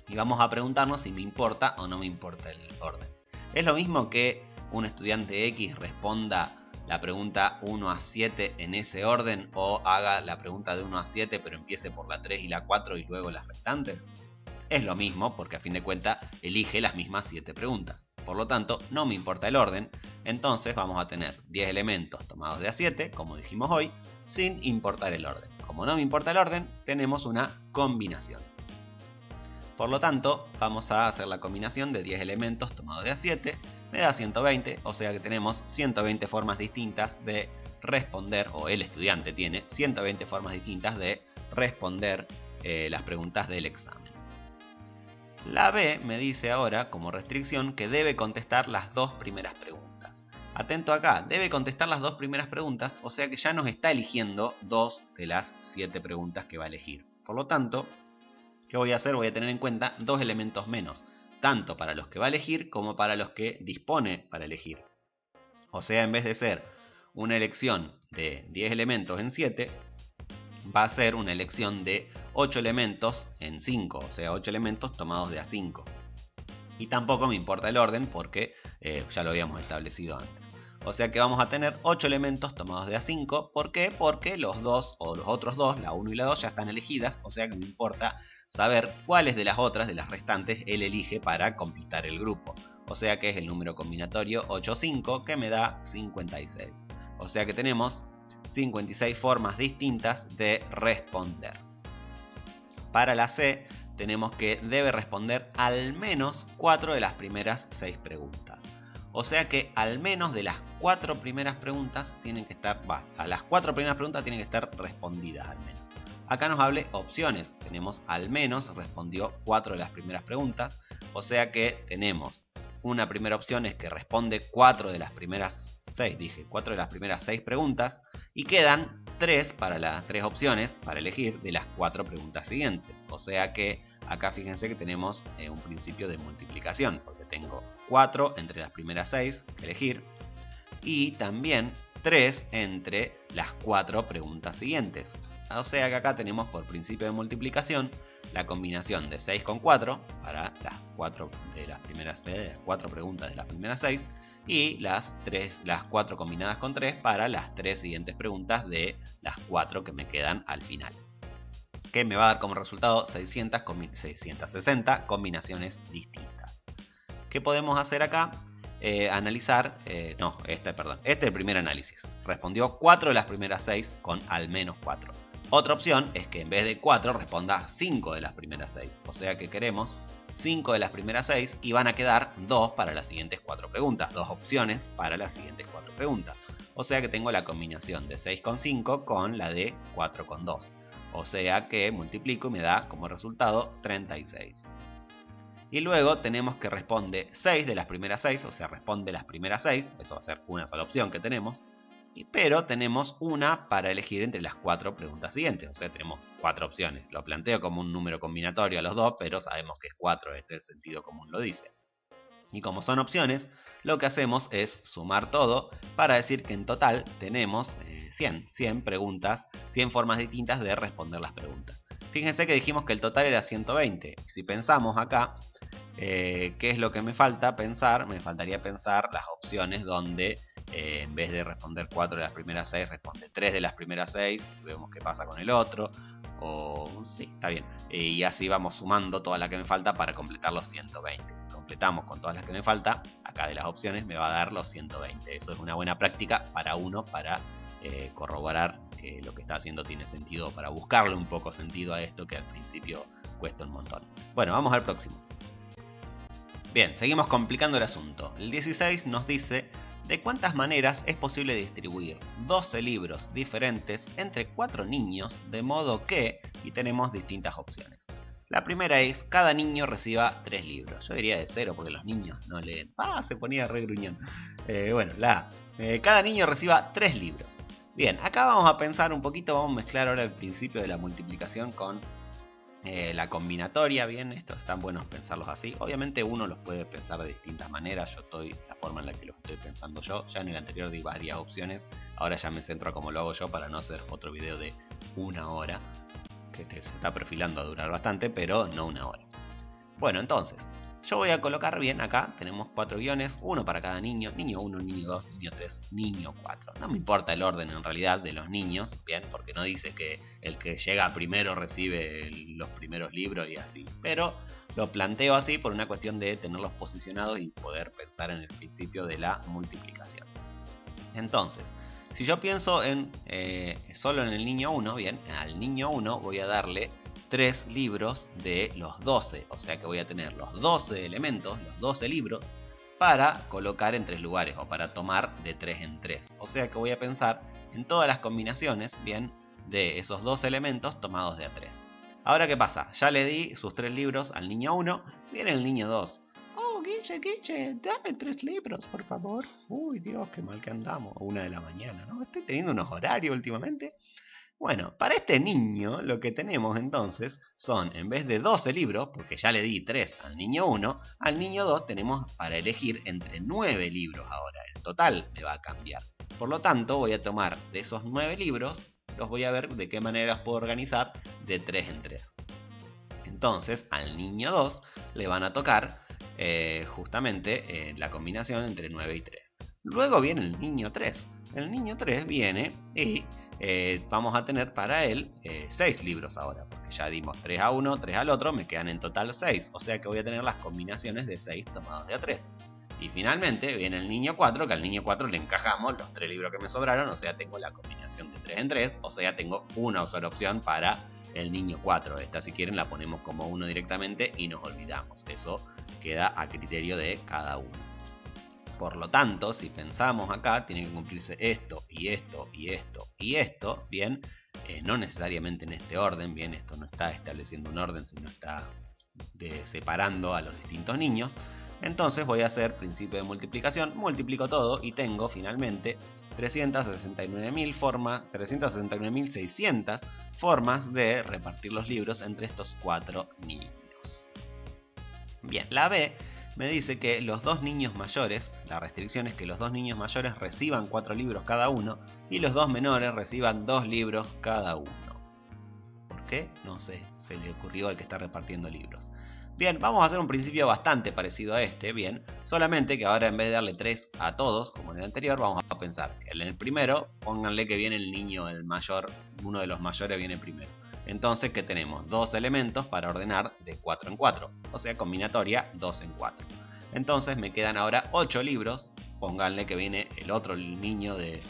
Y vamos a preguntarnos si me importa o no me importa el orden. Es lo mismo que un estudiante X responda la pregunta 1 a 7 en ese orden, o haga la pregunta de 1 a 7 pero empiece por la 3 y la 4 y luego las restantes. Es lo mismo porque a fin de cuentas elige las mismas 7 preguntas. Por lo tanto, no me importa el orden. Entonces vamos a tener 10 elementos tomados de a 7, como dijimos hoy, sin importar el orden. Como no me importa el orden, tenemos una combinación. Por lo tanto, vamos a hacer la combinación de 10 elementos tomados de a 7. Me da 120, o sea que tenemos 120 formas distintas de responder, o el estudiante tiene 120 formas distintas de responder las preguntas del examen. La B me dice ahora, como restricción, que debe contestar las 2 primeras preguntas. Atento acá, debe contestar las 2 primeras preguntas, o sea que ya nos está eligiendo 2 de las 7 preguntas que va a elegir. Por lo tanto, ¿qué voy a hacer? Voy a tener en cuenta 2 elementos menos, tanto para los que va a elegir como para los que dispone para elegir. O sea, en vez de ser una elección de 10 elementos en 7, va a ser una elección de 8 elementos en 5, o sea 8 elementos tomados de a 5. Y tampoco me importa el orden porque ya lo habíamos establecido antes. O sea que vamos a tener 8 elementos tomados de a 5. ¿Por qué? Porque los dos o los otros dos, la 1 y la 2, ya están elegidas. O sea que me importa saber cuáles de las otras, de las restantes, él elige para completar el grupo. O sea que es el número combinatorio 8-5 que me da 56. O sea que tenemos 56 formas distintas de responder. Para la C tenemos que debe responder al menos 4 de las primeras 6 preguntas. O sea que al menos de las 4 primeras preguntas tienen que estar, a las 4 primeras preguntas tienen que estar respondidas al menos. Acá nos hable opciones, tenemos al menos respondió 4 de las primeras preguntas, o sea que tenemos una primera opción es que responde 4 de las primeras 6, 4 de las primeras 6 preguntas y quedan 3 para las 3 opciones para elegir de las 4 preguntas siguientes. O sea que acá fíjense que tenemos un principio de multiplicación porque tengo 4 entre las primeras 6 que elegir y también 3 entre las 4 preguntas siguientes. O sea que acá tenemos por principio de multiplicación la combinación de 6 con 4 para las 4 de las primeras 4 preguntas de las primeras 6 y las 4 combinadas con 3 para las 3 siguientes preguntas de las 4 que me quedan al final. Que me va a dar como resultado 660 combinaciones distintas. ¿Qué podemos hacer acá? Analizar, este es el primer análisis. Respondió 4 de las primeras 6 con al menos 4. Otra opción es que en vez de 4 responda 5 de las primeras 6. O sea que queremos 5 de las primeras 6 y van a quedar 2 para las siguientes 4 preguntas. 2 opciones para las siguientes 4 preguntas. O sea que tengo la combinación de 6 con 5 con la de 4 con 2. O sea que multiplico y me da como resultado 36. Y luego tenemos que responde 6 de las primeras 6, o sea responde las primeras 6. Eso va a ser una sola opción que tenemos. Pero tenemos una para elegir entre las 4 preguntas siguientes. O sea, tenemos 4 opciones. Lo planteo como un número combinatorio a los dos, pero sabemos que es 4. El sentido común lo dice. Y como son opciones, lo que hacemos es sumar todo para decir que en total tenemos 100 preguntas, 100 formas distintas de responder las preguntas. Fíjense que dijimos que el total era 120. Si pensamos acá, ¿qué es lo que me falta pensar? Me faltaría pensar las opciones donde en vez de responder 4 de las primeras 6, responde 3 de las primeras 6 y vemos qué pasa con el otro. O sí, está bien. Y así vamos sumando todas las que me falta para completar los 120. Si completamos con todas las que me falta, acá de las opciones me va a dar los 120. Eso es una buena práctica para uno, para corroborar que lo que está haciendo tiene sentido, para buscarle un poco sentido a esto que al principio cuesta un montón. Bueno, vamos al próximo. Bien, seguimos complicando el asunto. El 16 nos dice de cuántas maneras es posible distribuir 12 libros diferentes entre 4 niños, de modo que, y tenemos distintas opciones. La primera es, cada niño reciba 3 libros. Yo diría de 0 porque los niños no leen. Se ponía re gruñón. Bueno, cada niño reciba 3 libros. Bien, acá vamos a pensar un poquito, vamos a mezclar ahora el principio de la multiplicación con la combinatoria. Bien, estos están buenos pensarlos así. Obviamente uno los puede pensar de distintas maneras. Yo estoy la forma en la que los estoy pensando yo. Ya en el anterior di varias opciones. Ahora ya me centro a cómo lo hago yo para no hacer otro video de 1 hora. Que se está perfilando a durar bastante, pero no 1 hora. Bueno, entonces, yo voy a colocar bien acá. Tenemos 4 guiones, uno para cada niño. Niño 1, niño 2, niño 3, niño 4. No me importa el orden en realidad de los niños, bien, porque no dice que el que llega primero recibe los primeros libros y así. Pero lo planteo así por una cuestión de tenerlos posicionados y poder pensar en el principio de la multiplicación. Entonces, si yo pienso en solo en el niño 1, bien, al niño 1 voy a darle 3 libros de los 12, o sea que voy a tener los 12 elementos, los 12 libros, para colocar en 3 lugares, o para tomar de 3 en 3. O sea que voy a pensar en todas las combinaciones, bien, de esos 12 elementos tomados de a 3. Ahora, ¿qué pasa? Ya le di sus 3 libros al niño 1, viene el niño 2. Oh, Guille, dame 3 libros, por favor. Uy, Dios, qué mal que andamos. 1 de la mañana, ¿no? Estoy teniendo unos horarios últimamente. Bueno, para este niño lo que tenemos entonces son, en vez de 12 libros, porque ya le di 3 al niño 1, al niño 2 tenemos para elegir entre 9 libros ahora. El total me va a cambiar. Por lo tanto, voy a tomar de esos 9 libros, los voy a ver de qué manera los puedo organizar de 3 en 3. Entonces, al niño 2 le van a tocar justamente la combinación entre 9 y 3. Luego viene el niño 3. El niño 3 viene y vamos a tener para él 6 libros ahora, porque ya dimos 3 a uno, 3 al otro, me quedan en total 6, o sea que voy a tener las combinaciones de 6 tomados de a 3. Y finalmente viene el niño 4, que al niño 4 le encajamos los 3 libros que me sobraron, o sea tengo la combinación de 3 en 3, o sea tengo una sola opción para el niño 4. Esta, si quieren, la ponemos como 1 directamente y nos olvidamos, eso queda a criterio de cada uno. Por lo tanto, si pensamos acá, tiene que cumplirse esto y esto y esto y esto, bien, no necesariamente en este orden, bien, esto no está estableciendo un orden, sino está separando a los distintos niños. Entonces voy a hacer principio de multiplicación, multiplico todo y tengo finalmente 369.600 formas de repartir los libros entre estos 4 niños. Bien, la B me dice que los 2 niños mayores, la restricción es que los 2 niños mayores reciban 4 libros cada uno y los 2 menores reciban 2 libros cada uno. ¿Por qué? No sé, se le ocurrió al que está repartiendo libros. Bien, vamos a hacer un principio bastante parecido a este, bien, solamente que ahora en vez de darle 3 a todos, como en el anterior, vamos a pensar que en el primero, pónganle que viene el niño, el mayor, uno de los mayores viene primero. Entonces, ¿qué tenemos? 2 elementos para ordenar de 4 en 4, o sea, combinatoria 2 en 4. Entonces me quedan ahora 8 libros, pónganle que viene el otro niño de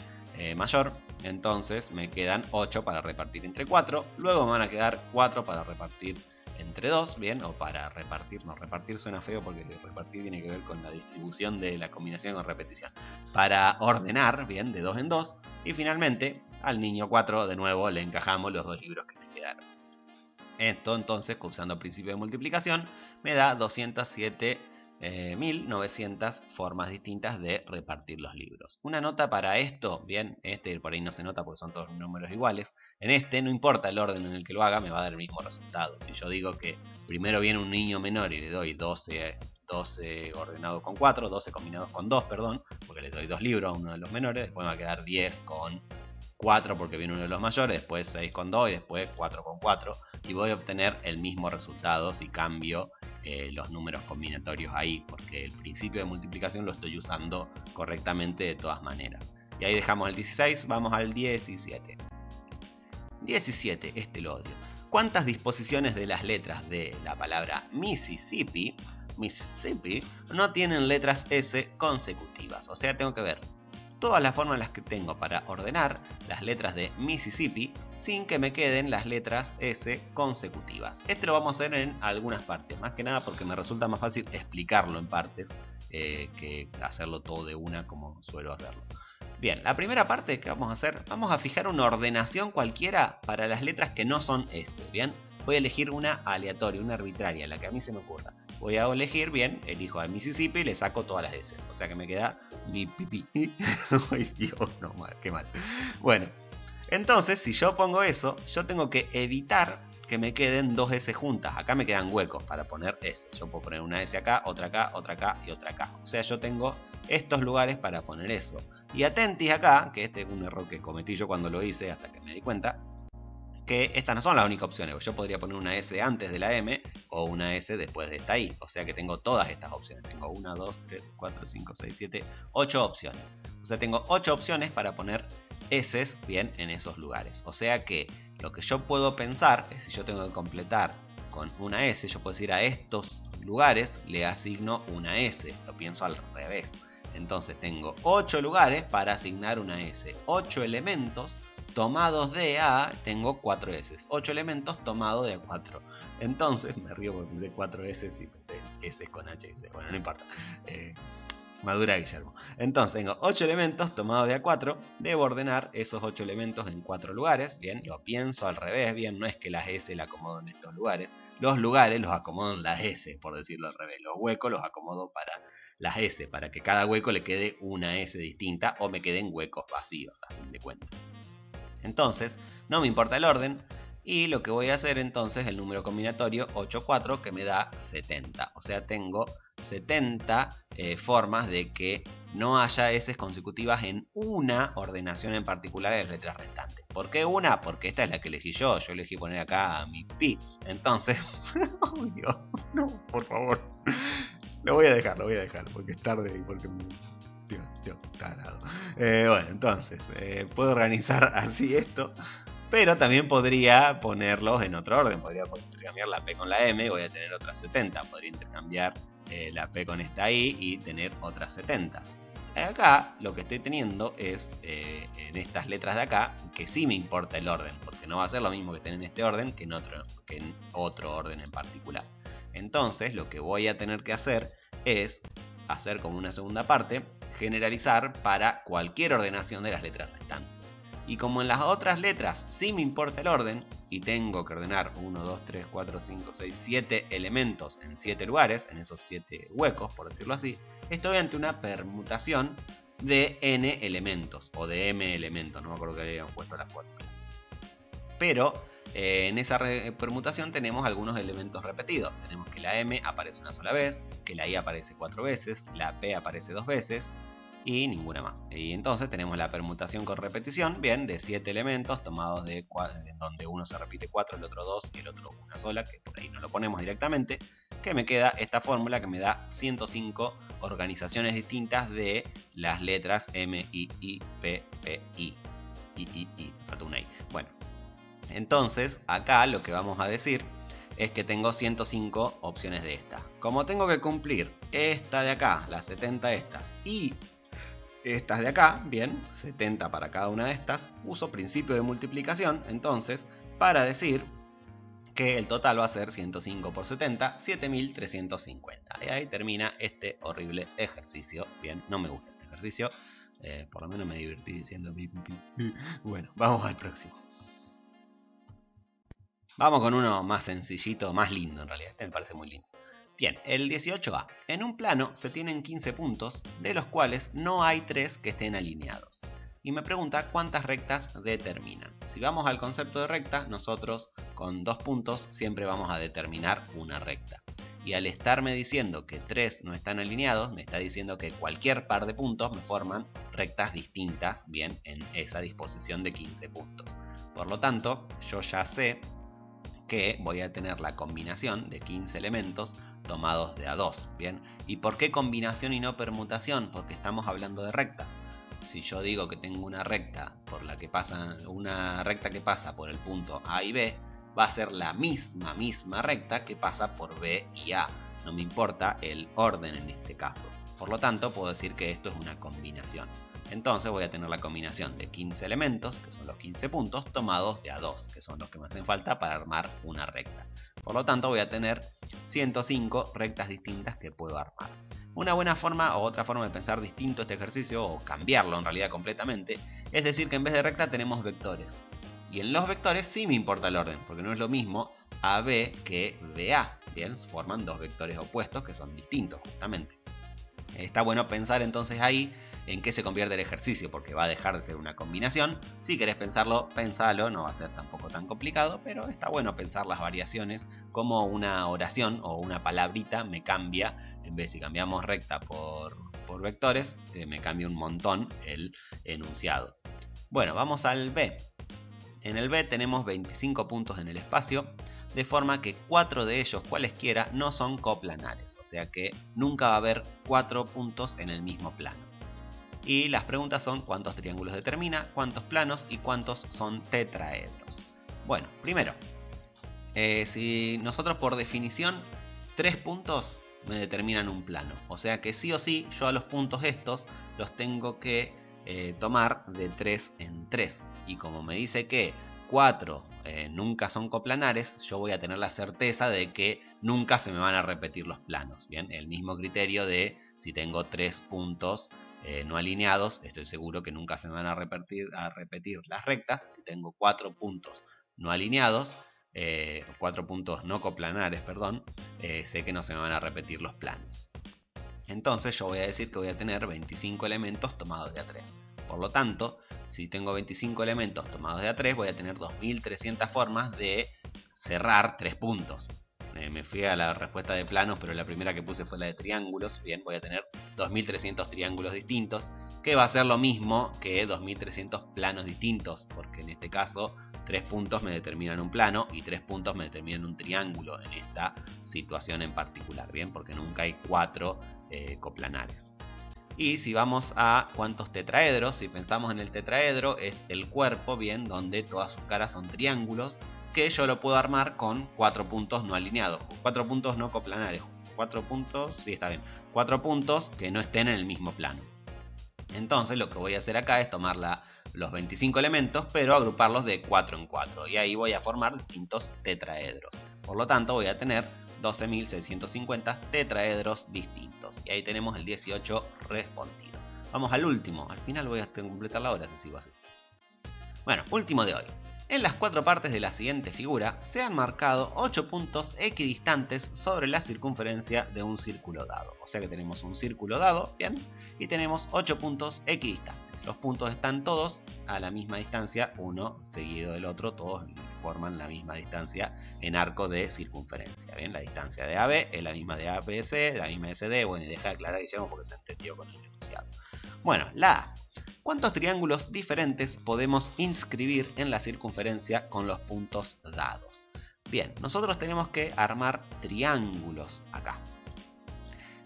mayor, entonces me quedan 8 para repartir entre 4, luego me van a quedar 4 para repartir entre 2, bien, o para repartir, no, repartir suena feo porque repartir tiene que ver con la distribución de la combinación o repetición. Para ordenar, bien, de 2 en 2, y finalmente al niño 4 de nuevo le encajamos los 2 libros que me quedaron. Esto entonces, usando el principio de multiplicación, me da 207.900 formas distintas de repartir los libros. Una nota para esto, bien, este por ahí no se nota porque son todos números iguales. En este no importa el orden en el que lo haga, me va a dar el mismo resultado. Si yo digo que primero viene un niño menor y le doy 12 ordenado con 4, 12 combinados con 2, perdón, porque le doy 2 libros a uno de los menores, después me va a quedar 10 con 4 porque viene uno de los mayores, después 6 con 2 y después 4 con 4, y voy a obtener el mismo resultado si cambio los números combinatorios ahí, porque el principio de multiplicación lo estoy usando correctamente de todas maneras. Y ahí dejamos el 16, vamos al 17. 17, este lo odio. cuántas disposiciones de las letras de la palabra Mississippi no tienen letras S consecutivas. O sea, tengo que ver todas las fórmulas que tengo para ordenar las letras de Mississippi sin que me queden las letras S consecutivas. Esto lo vamos a hacer en algunas partes, más que nada porque me resulta más fácil explicarlo en partes que hacerlo todo de una como suelo hacerlo. Bien, la primera parte que vamos a hacer, vamos a fijar una ordenación cualquiera para las letras que no son S. Bien, voy a elegir una aleatoria, una arbitraria, la que a mí se me ocurra. Voy a elegir, bien, elijo al Mississippi y le saco todas las S. O sea que me queda mi pipí. Ay, Dios, no, qué mal. Bueno, entonces si yo pongo eso, yo tengo que evitar que me queden dos S juntas. Acá me quedan huecos para poner S. Yo puedo poner una S acá, otra acá, otra acá y otra acá. O sea, yo tengo estos lugares para poner eso. Y atentis acá, que este es un error que cometí yo cuando lo hice hasta que me di cuenta, que estas no son las únicas opciones. Yo podría poner una S antes de la M o una S después de esta I. O sea que tengo todas estas opciones. Tengo 1, 2, 3, 4, 5, 6, 7, 8 opciones. O sea, tengo 8 opciones para poner S bien en esos lugares. O sea que lo que yo puedo pensar es si yo tengo que completar con una S, yo puedo decir a estos lugares le asigno una S. Lo pienso al revés. Entonces tengo 8 lugares para asignar una S. 8 elementos tomados de A, tengo 4 S. 8 elementos tomados de A4. Entonces, me río porque pensé 4 S y pensé S con H y C. Bueno, no importa. Madura Guillermo. Entonces tengo 8 elementos tomados de A4. Debo ordenar esos 8 elementos en 4 lugares. Bien, lo pienso al revés. Bien, no es que las S la acomodo en estos lugares. Los lugares los acomodo en las S, por decirlo al revés. Los huecos los acomodo para las S, para que cada hueco le quede una S distinta o me queden huecos vacíos, a fin de cuentas. Entonces, no me importa el orden. Y lo que voy a hacer entonces, el número combinatorio 8,4 que me da 70. O sea, tengo 70 formas de que no haya S consecutivas en una ordenación en particular de las letras restantes. ¿Por qué una? Porque esta es la que elegí yo. Yo elegí poner acá mi pi. Entonces, oh Dios, no, por favor. Lo voy a dejar porque es tarde y porque... Dios, tarado. Bueno, entonces, puedo organizar así esto. Pero también podría ponerlos en otro orden. Podría intercambiar la P con la M y voy a tener otras 70. Podría intercambiar la P con esta I y tener otras 70. Acá lo que estoy teniendo es en estas letras de acá que sí me importa el orden. Porque no va a ser lo mismo que tener en este orden que en otro orden en particular. Entonces lo que voy a tener que hacer es hacer como una segunda parte, generalizar para cualquier ordenación de las letras restantes. Y como en las otras letras sí me importa el orden y tengo que ordenar 1, 2, 3, 4, 5, 6, 7 elementos en 7 lugares, en esos 7 huecos, por decirlo así, estoy ante una permutación de n elementos o de m elementos, no me acuerdo que habíamos puesto la fórmula. Pero en esa permutación tenemos algunos elementos repetidos. Tenemos que la m aparece una sola vez, que la i aparece 4 veces, la p aparece 2 veces y ninguna más. Y entonces tenemos la permutación con repetición, bien, de 7 elementos tomados de donde uno se repite 4, el otro 2 y el otro una sola, que por ahí no lo ponemos directamente, que me queda esta fórmula que me da 105 organizaciones distintas de las letras M, I, P, P, I. Falta una I. Bueno, entonces acá lo que vamos a decir es que tengo 105 opciones de estas. Como tengo que cumplir esta de acá, las 70 estas y estas de acá, bien, 70 para cada una de estas, uso principio de multiplicación, entonces, para decir que el total va a ser 105 por 70, 7350. Y ahí termina este horrible ejercicio. Bien, no me gusta este ejercicio, por lo menos me divertí diciendo pi, pi, pi. Bueno, vamos al próximo. Vamos con uno más sencillito, más lindo en realidad, este me parece muy lindo. Bien, el 18A. En un plano se tienen 15 puntos, de los cuales no hay 3 que estén alineados. Y me pregunta cuántas rectas determinan. Si vamos al concepto de recta, nosotros con 2 puntos siempre vamos a determinar una recta. Y al estarme diciendo que 3 no están alineados, me está diciendo que cualquier par de puntos me forman rectas distintas, bien, en esa disposición de 15 puntos. Por lo tanto, yo ya sé que voy a tener la combinación de 15 elementos tomados de a 2, ¿bien? ¿Y por qué combinación y no permutación? Porque estamos hablando de rectas. Si yo digo que tengo una recta por la que pasa, una recta que pasa por el punto A y B, va a ser la misma recta que pasa por B y A. No me importa el orden en este caso. Por lo tanto, puedo decir que esto es una combinación. Entonces voy a tener la combinación de 15 elementos, que son los 15 puntos, tomados de A2, que son los que me hacen falta para armar una recta. Por lo tanto, voy a tener 105 rectas distintas que puedo armar. Una buena forma o otra forma de pensar distinto este ejercicio, o cambiarlo en realidad completamente, es decir que en vez de recta tenemos vectores. Y en los vectores sí me importa el orden, porque no es lo mismo AB que BA. Bien, forman dos vectores opuestos que son distintos justamente. Está bueno pensar entonces ahí en qué se convierte el ejercicio, porque va a dejar de ser una combinación. Si querés pensarlo, pensalo, no va a ser tampoco tan complicado, pero está bueno pensar las variaciones como una oración o una palabrita me cambia. En vez si cambiamos recta por vectores, me cambia un montón el enunciado. Bueno, vamos al B. En el B tenemos 25 puntos en el espacio, de forma que 4 de ellos, cualesquiera, no son coplanares, o sea que nunca va a haber 4 puntos en el mismo plano. Y las preguntas son cuántos triángulos determina, cuántos planos y cuántos son tetraedros. Bueno, primero, si nosotros por definición 3 puntos me determinan un plano, o sea que sí o sí yo a los puntos estos los tengo que tomar de 3 en 3, y como me dice que 4 nunca son coplanares, yo voy a tener la certeza de que nunca se me van a repetir los planos. Bien, el mismo criterio de si tengo 3 puntos no alineados, estoy seguro que nunca se me van a repetir las rectas. Si tengo 4 puntos no alineados, 4 puntos no coplanares, perdón, sé que no se me van a repetir los planos. Entonces yo voy a decir que voy a tener 25 elementos tomados de A3. Por lo tanto, si tengo 25 elementos tomados de A3, voy a tener 2300 formas de cerrar 3 puntos. Me fui a la respuesta de planos, pero la primera que puse fue la de triángulos. Bien, voy a tener 2300 triángulos distintos, que va a ser lo mismo que 2300 planos distintos, porque en este caso 3 puntos me determinan un plano y 3 puntos me determinan un triángulo en esta situación en particular. Bien, porque nunca hay 4 coplanares. Y si vamos a cuántos tetraedros, si pensamos en el tetraedro, es el cuerpo, bien, donde todas sus caras son triángulos, que yo lo puedo armar con 4 puntos no alineados, 4 puntos no coplanares, 4 puntos, sí está bien, 4 puntos que no estén en el mismo plano. Entonces lo que voy a hacer acá es tomar los 25 elementos, pero agruparlos de 4 en 4, y ahí voy a formar distintos tetraedros. Por lo tanto voy a tener 12.650 tetraedros distintos. Y ahí tenemos el 18 respondido. Vamos al último. Al final voy a completar la hora si sigo así. Bueno, último de hoy. En las 4 partes de la siguiente figura se han marcado 8 puntos equidistantes sobre la circunferencia de un círculo dado. O sea que tenemos un círculo dado, bien, y tenemos 8 puntos equidistantes. Los puntos están todos a la misma distancia, uno seguido del otro, todos forman la misma distancia en arco de circunferencia. Bien, la distancia de AB es la misma de ABC, la misma de CD. Bueno, y deja de aclarar, Guillermo, porque se entendió con el enunciado. Bueno, la A. ¿Cuántos triángulos diferentes podemos inscribir en la circunferencia con los puntos dados? Bien, nosotros tenemos que armar triángulos acá.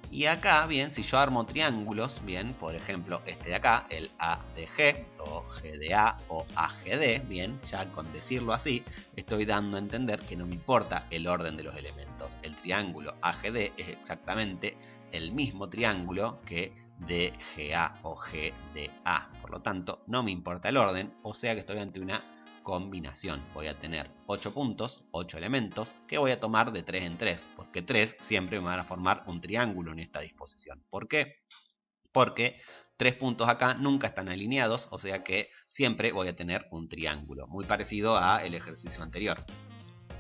Y acá, bien, si yo armo triángulos, bien, por ejemplo, este de acá, el ADG, o GDA, o AGD, bien, ya con decirlo así, estoy dando a entender que no me importa el orden de los elementos. El triángulo AGD es exactamente el mismo triángulo que DGA o GDA. Por lo tanto, no me importa el orden, o sea que estoy ante una combinación. Voy a tener 8 puntos, 8 elementos, que voy a tomar de 3 en 3, porque 3 siempre me van a formar un triángulo en esta disposición. ¿Por qué? Porque 3 puntos acá nunca están alineados, o sea que siempre voy a tener un triángulo, muy parecido al ejercicio anterior.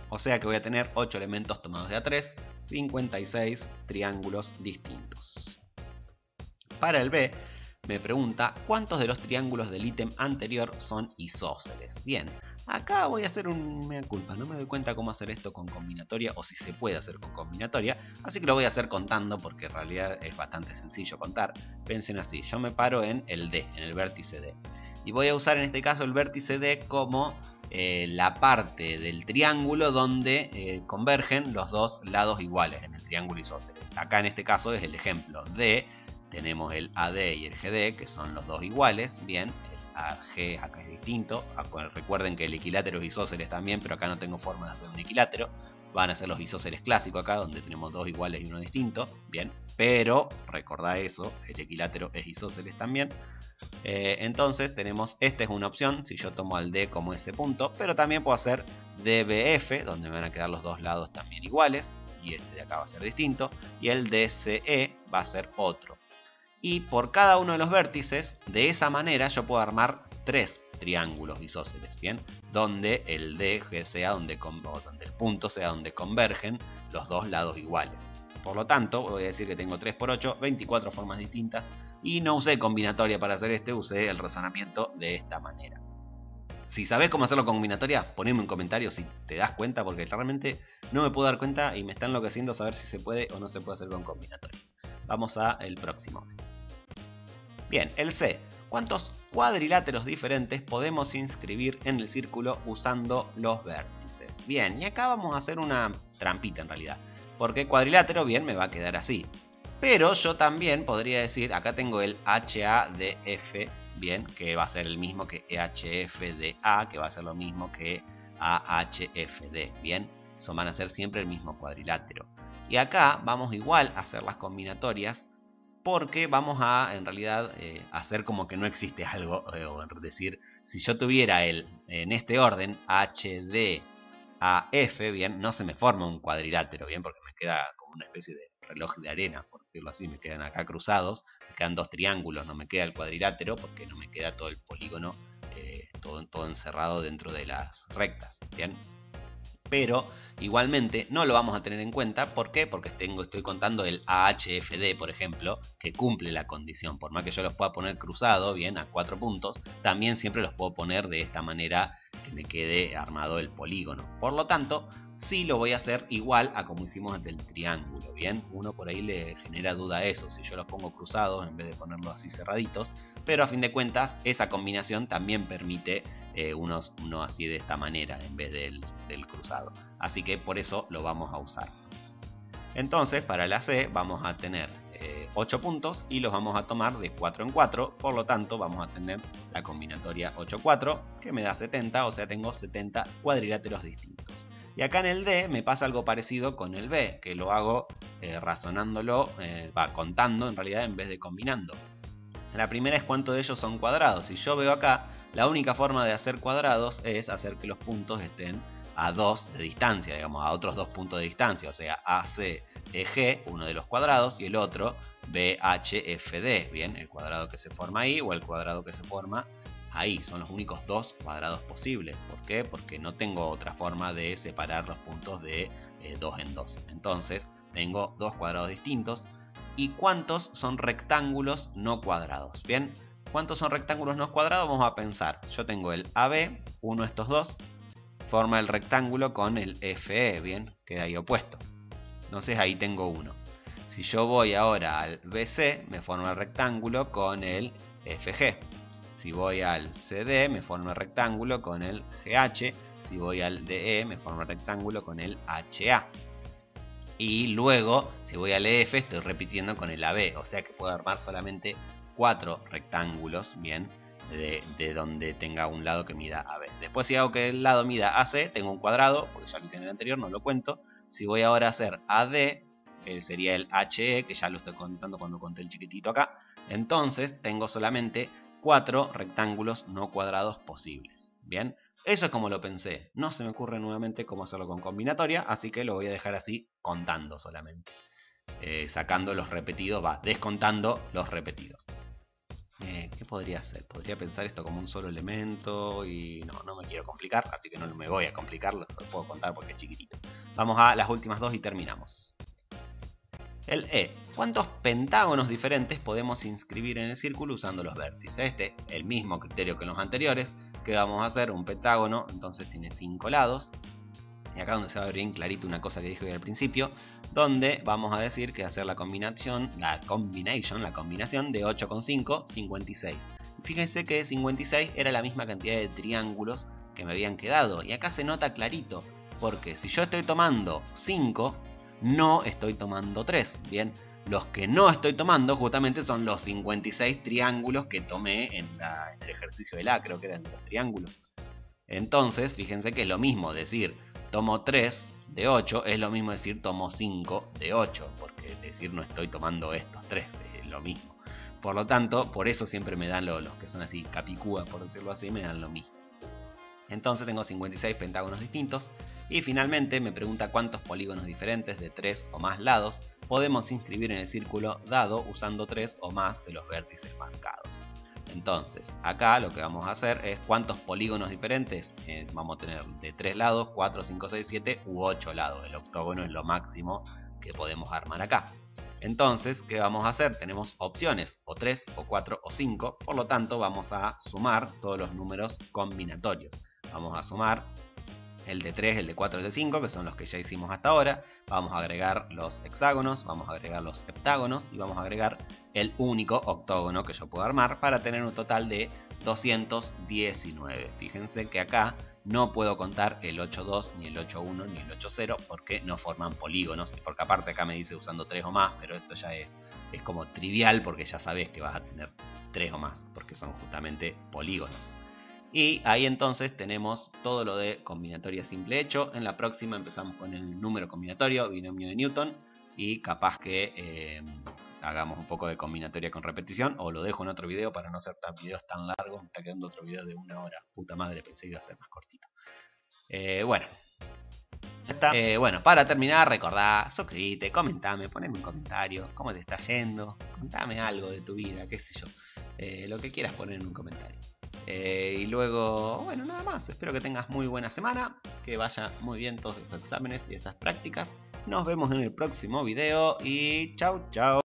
O sea que voy a tener 8 elementos tomados de A3, 56 triángulos distintos. Para el B, me pregunta cuántos de los triángulos del ítem anterior son isósceles. Bien, acá voy a hacer un mea culpa, no me doy cuenta cómo hacer esto con combinatoria o si se puede hacer con combinatoria, así que lo voy a hacer contando porque en realidad es bastante sencillo contar. Piensen así, yo me paro en el D, en el vértice D, y voy a usar en este caso el vértice D como la parte del triángulo donde convergen los dos lados iguales en el triángulo isósceles. Acá en este caso es el ejemplo D. Tenemos el AD y el GD, que son los dos iguales. Bien, a G acá es distinto. Recuerden que el equilátero es isósceles también, pero acá no tengo forma de hacer un equilátero. Van a ser los isósceles clásicos acá, donde tenemos dos iguales y uno distinto. Bien, pero recordá eso, el equilátero es isósceles también. Entonces tenemos, esta es una opción, si yo tomo al D como ese punto, pero también puedo hacer DBF, donde me van a quedar los dos lados también iguales, y este de acá va a ser distinto, y el DCE va a ser otro. Y por cada uno de los vértices, de esa manera yo puedo armar 3 triángulos isósceles, ¿bien? Donde el D sea donde el punto sea donde convergen los dos lados iguales. Por lo tanto, voy a decir que tengo 3 por 8, 24 formas distintas. Y no usé combinatoria para hacer usé el razonamiento de esta manera. Si sabés cómo hacerlo con combinatoria, poneme un comentario si te das cuenta, porque realmente no me puedo dar cuenta y me está enloqueciendo saber si se puede o no se puede hacer con combinatoria. Vamos al próximo. Bien, el C. ¿Cuántos cuadriláteros diferentes podemos inscribir en el círculo usando los vértices? Bien, y acá vamos a hacer una trampita en realidad. Porque cuadrilátero, bien, me va a quedar así. Pero yo también podría decir, acá tengo el HADF, bien, que va a ser el mismo que EHFDA, que va a ser lo mismo que AHFD, bien. Eso van a ser siempre el mismo cuadrilátero. Y acá vamos igual a hacer las combinatorias, porque vamos a, en realidad, hacer como que no existe algo, o decir, si yo tuviera en este orden, HDAF, bien, no se me forma un cuadrilátero, bien, porque me queda como una especie de reloj de arena, por decirlo así, me quedan acá cruzados, me quedan dos triángulos, no me queda el cuadrilátero, porque no me queda todo el polígono, todo encerrado dentro de las rectas, bien. Pero igualmente no lo vamos a tener en cuenta. ¿Por qué? Porque estoy contando el AHFD, por ejemplo, que cumple la condición. Por más que yo los pueda poner cruzados, bien, a 4 puntos, también siempre los puedo poner de esta manera que me quede armado el polígono. Por lo tanto, sí lo voy a hacer igual a como hicimos del triángulo, bien. Uno por ahí le genera duda a eso, si yo los pongo cruzados en vez de ponerlos así cerraditos. Pero a fin de cuentas, esa combinación también permite uno así de esta manera en vez del cruzado. Así que por eso lo vamos a usar. Entonces para la C vamos a tener 8 puntos y los vamos a tomar de 4 en 4. Por lo tanto vamos a tener la combinatoria 8, 4 que me da 70, o sea tengo 70 cuadriláteros distintos. Y acá en el D me pasa algo parecido con el B, que lo hago razonándolo, contando en realidad en vez de combinando. La primera es cuántos de ellos son cuadrados. Si yo veo acá, la única forma de hacer cuadrados es hacer que los puntos estén a 2 de distancia, digamos, a otros 2 puntos de distancia. O sea, ACEG, uno de los cuadrados, y el otro BHFD, bien, el cuadrado que se forma ahí o el cuadrado que se forma ahí. Son los únicos 2 cuadrados posibles. ¿Por qué? Porque no tengo otra forma de separar los puntos de 2 en 2. Entonces, tengo 2 cuadrados distintos. ¿Y cuántos son rectángulos no cuadrados? Bien, ¿cuántos son rectángulos no cuadrados? Vamos a pensar. Yo tengo el AB, uno de estos dos, forma el rectángulo con el FE, bien, queda ahí opuesto. Entonces ahí tengo uno. Si yo voy ahora al BC, me forma el rectángulo con el FG. Si voy al CD, me forma el rectángulo con el GH. Si voy al DE, me forma el rectángulo con el HA. Y luego, si voy al EF, estoy repitiendo con el AB. O sea que puedo armar solamente 4 rectángulos, bien, de donde tenga un lado que mida AB. Después, si hago que el lado mida AC, tengo un cuadrado, porque ya lo hice en el anterior, no lo cuento. Si voy ahora a hacer AD, sería el HE, que ya lo estoy contando cuando conté el chiquitito acá. Entonces, tengo solamente 4 rectángulos no cuadrados posibles. Bien. Eso es como lo pensé. No se me ocurre nuevamente cómo hacerlo con combinatoria, así que lo voy a dejar así contando solamente. Sacando los repetidos, descontando los repetidos. ¿Qué podría hacer? Podría pensar esto como un solo elemento y no me quiero complicar, así que no me voy a complicar, lo puedo contar porque es chiquitito. Vamos a las últimas dos y terminamos. El E. ¿Cuántos pentágonos diferentes podemos inscribir en el círculo usando los vértices? El mismo criterio que en los anteriores. Que vamos a hacer un pentágono, entonces tiene 5 lados. Y acá donde se va a ver bien clarito una cosa que dije al principio, donde vamos a decir que hacer la combinación de 8 con 5, 56. Fíjense que 56 era la misma cantidad de triángulos que me habían quedado. Y acá se nota clarito, porque si yo estoy tomando 5, no estoy tomando 3. Bien, Los que no estoy tomando justamente son los 56 triángulos que tomé en el ejercicio del A, creo que era el de los triángulos. Entonces, fíjense que es lo mismo decir tomo 3 de 8, es lo mismo decir tomo 5 de 8, porque decir no estoy tomando estos 3, es lo mismo. Por lo tanto, por eso siempre me dan los que son así capicúa, por decirlo así, me dan lo mismo. Entonces tengo 56 pentágonos distintos y finalmente me pregunta cuántos polígonos diferentes de 3 o más lados podemos inscribir en el círculo dado usando 3 o más de los vértices marcados. Entonces acá lo que vamos a hacer es cuántos polígonos diferentes vamos a tener de 3 lados, 4, 5, 6, 7 u 8 lados. El octógono es lo máximo que podemos armar acá. Entonces, ¿qué vamos a hacer? Tenemos opciones o 3 o 4 o 5, por lo tanto vamos a sumar todos los números combinatorios. Vamos a sumar el de 3, el de 4, el de 5, que son los que ya hicimos hasta ahora. Vamos a agregar los hexágonos, vamos a agregar los heptágonos y vamos a agregar el único octógono que yo puedo armar para tener un total de 219. Fíjense que acá no puedo contar el 8,2, ni el 8,1, ni el 8,0 porque no forman polígonos. Y porque aparte acá me dice usando 3 o más, pero esto ya es como trivial porque ya sabes que vas a tener 3 o más, porque son justamente polígonos. Y ahí entonces tenemos todo lo de combinatoria simple hecho. En la próxima empezamos con el número combinatorio, binomio de Newton. Y capaz que hagamos un poco de combinatoria con repetición. O lo dejo en otro video para no hacer videos tan largos. Me está quedando otro video de 1 hora. Puta madre, pensé que iba a ser más cortito. Bueno. Ya está. Bueno, para terminar, recordá, suscríbete, comentame, poneme un comentario. ¿Cómo te está yendo? Contame algo de tu vida, qué sé yo. Lo que quieras poner en un comentario. Y luego, bueno, nada más. Espero que tengas muy buena semana, que vaya muy bien todos esos exámenes y esas prácticas. Nos vemos en el próximo video y chau chau.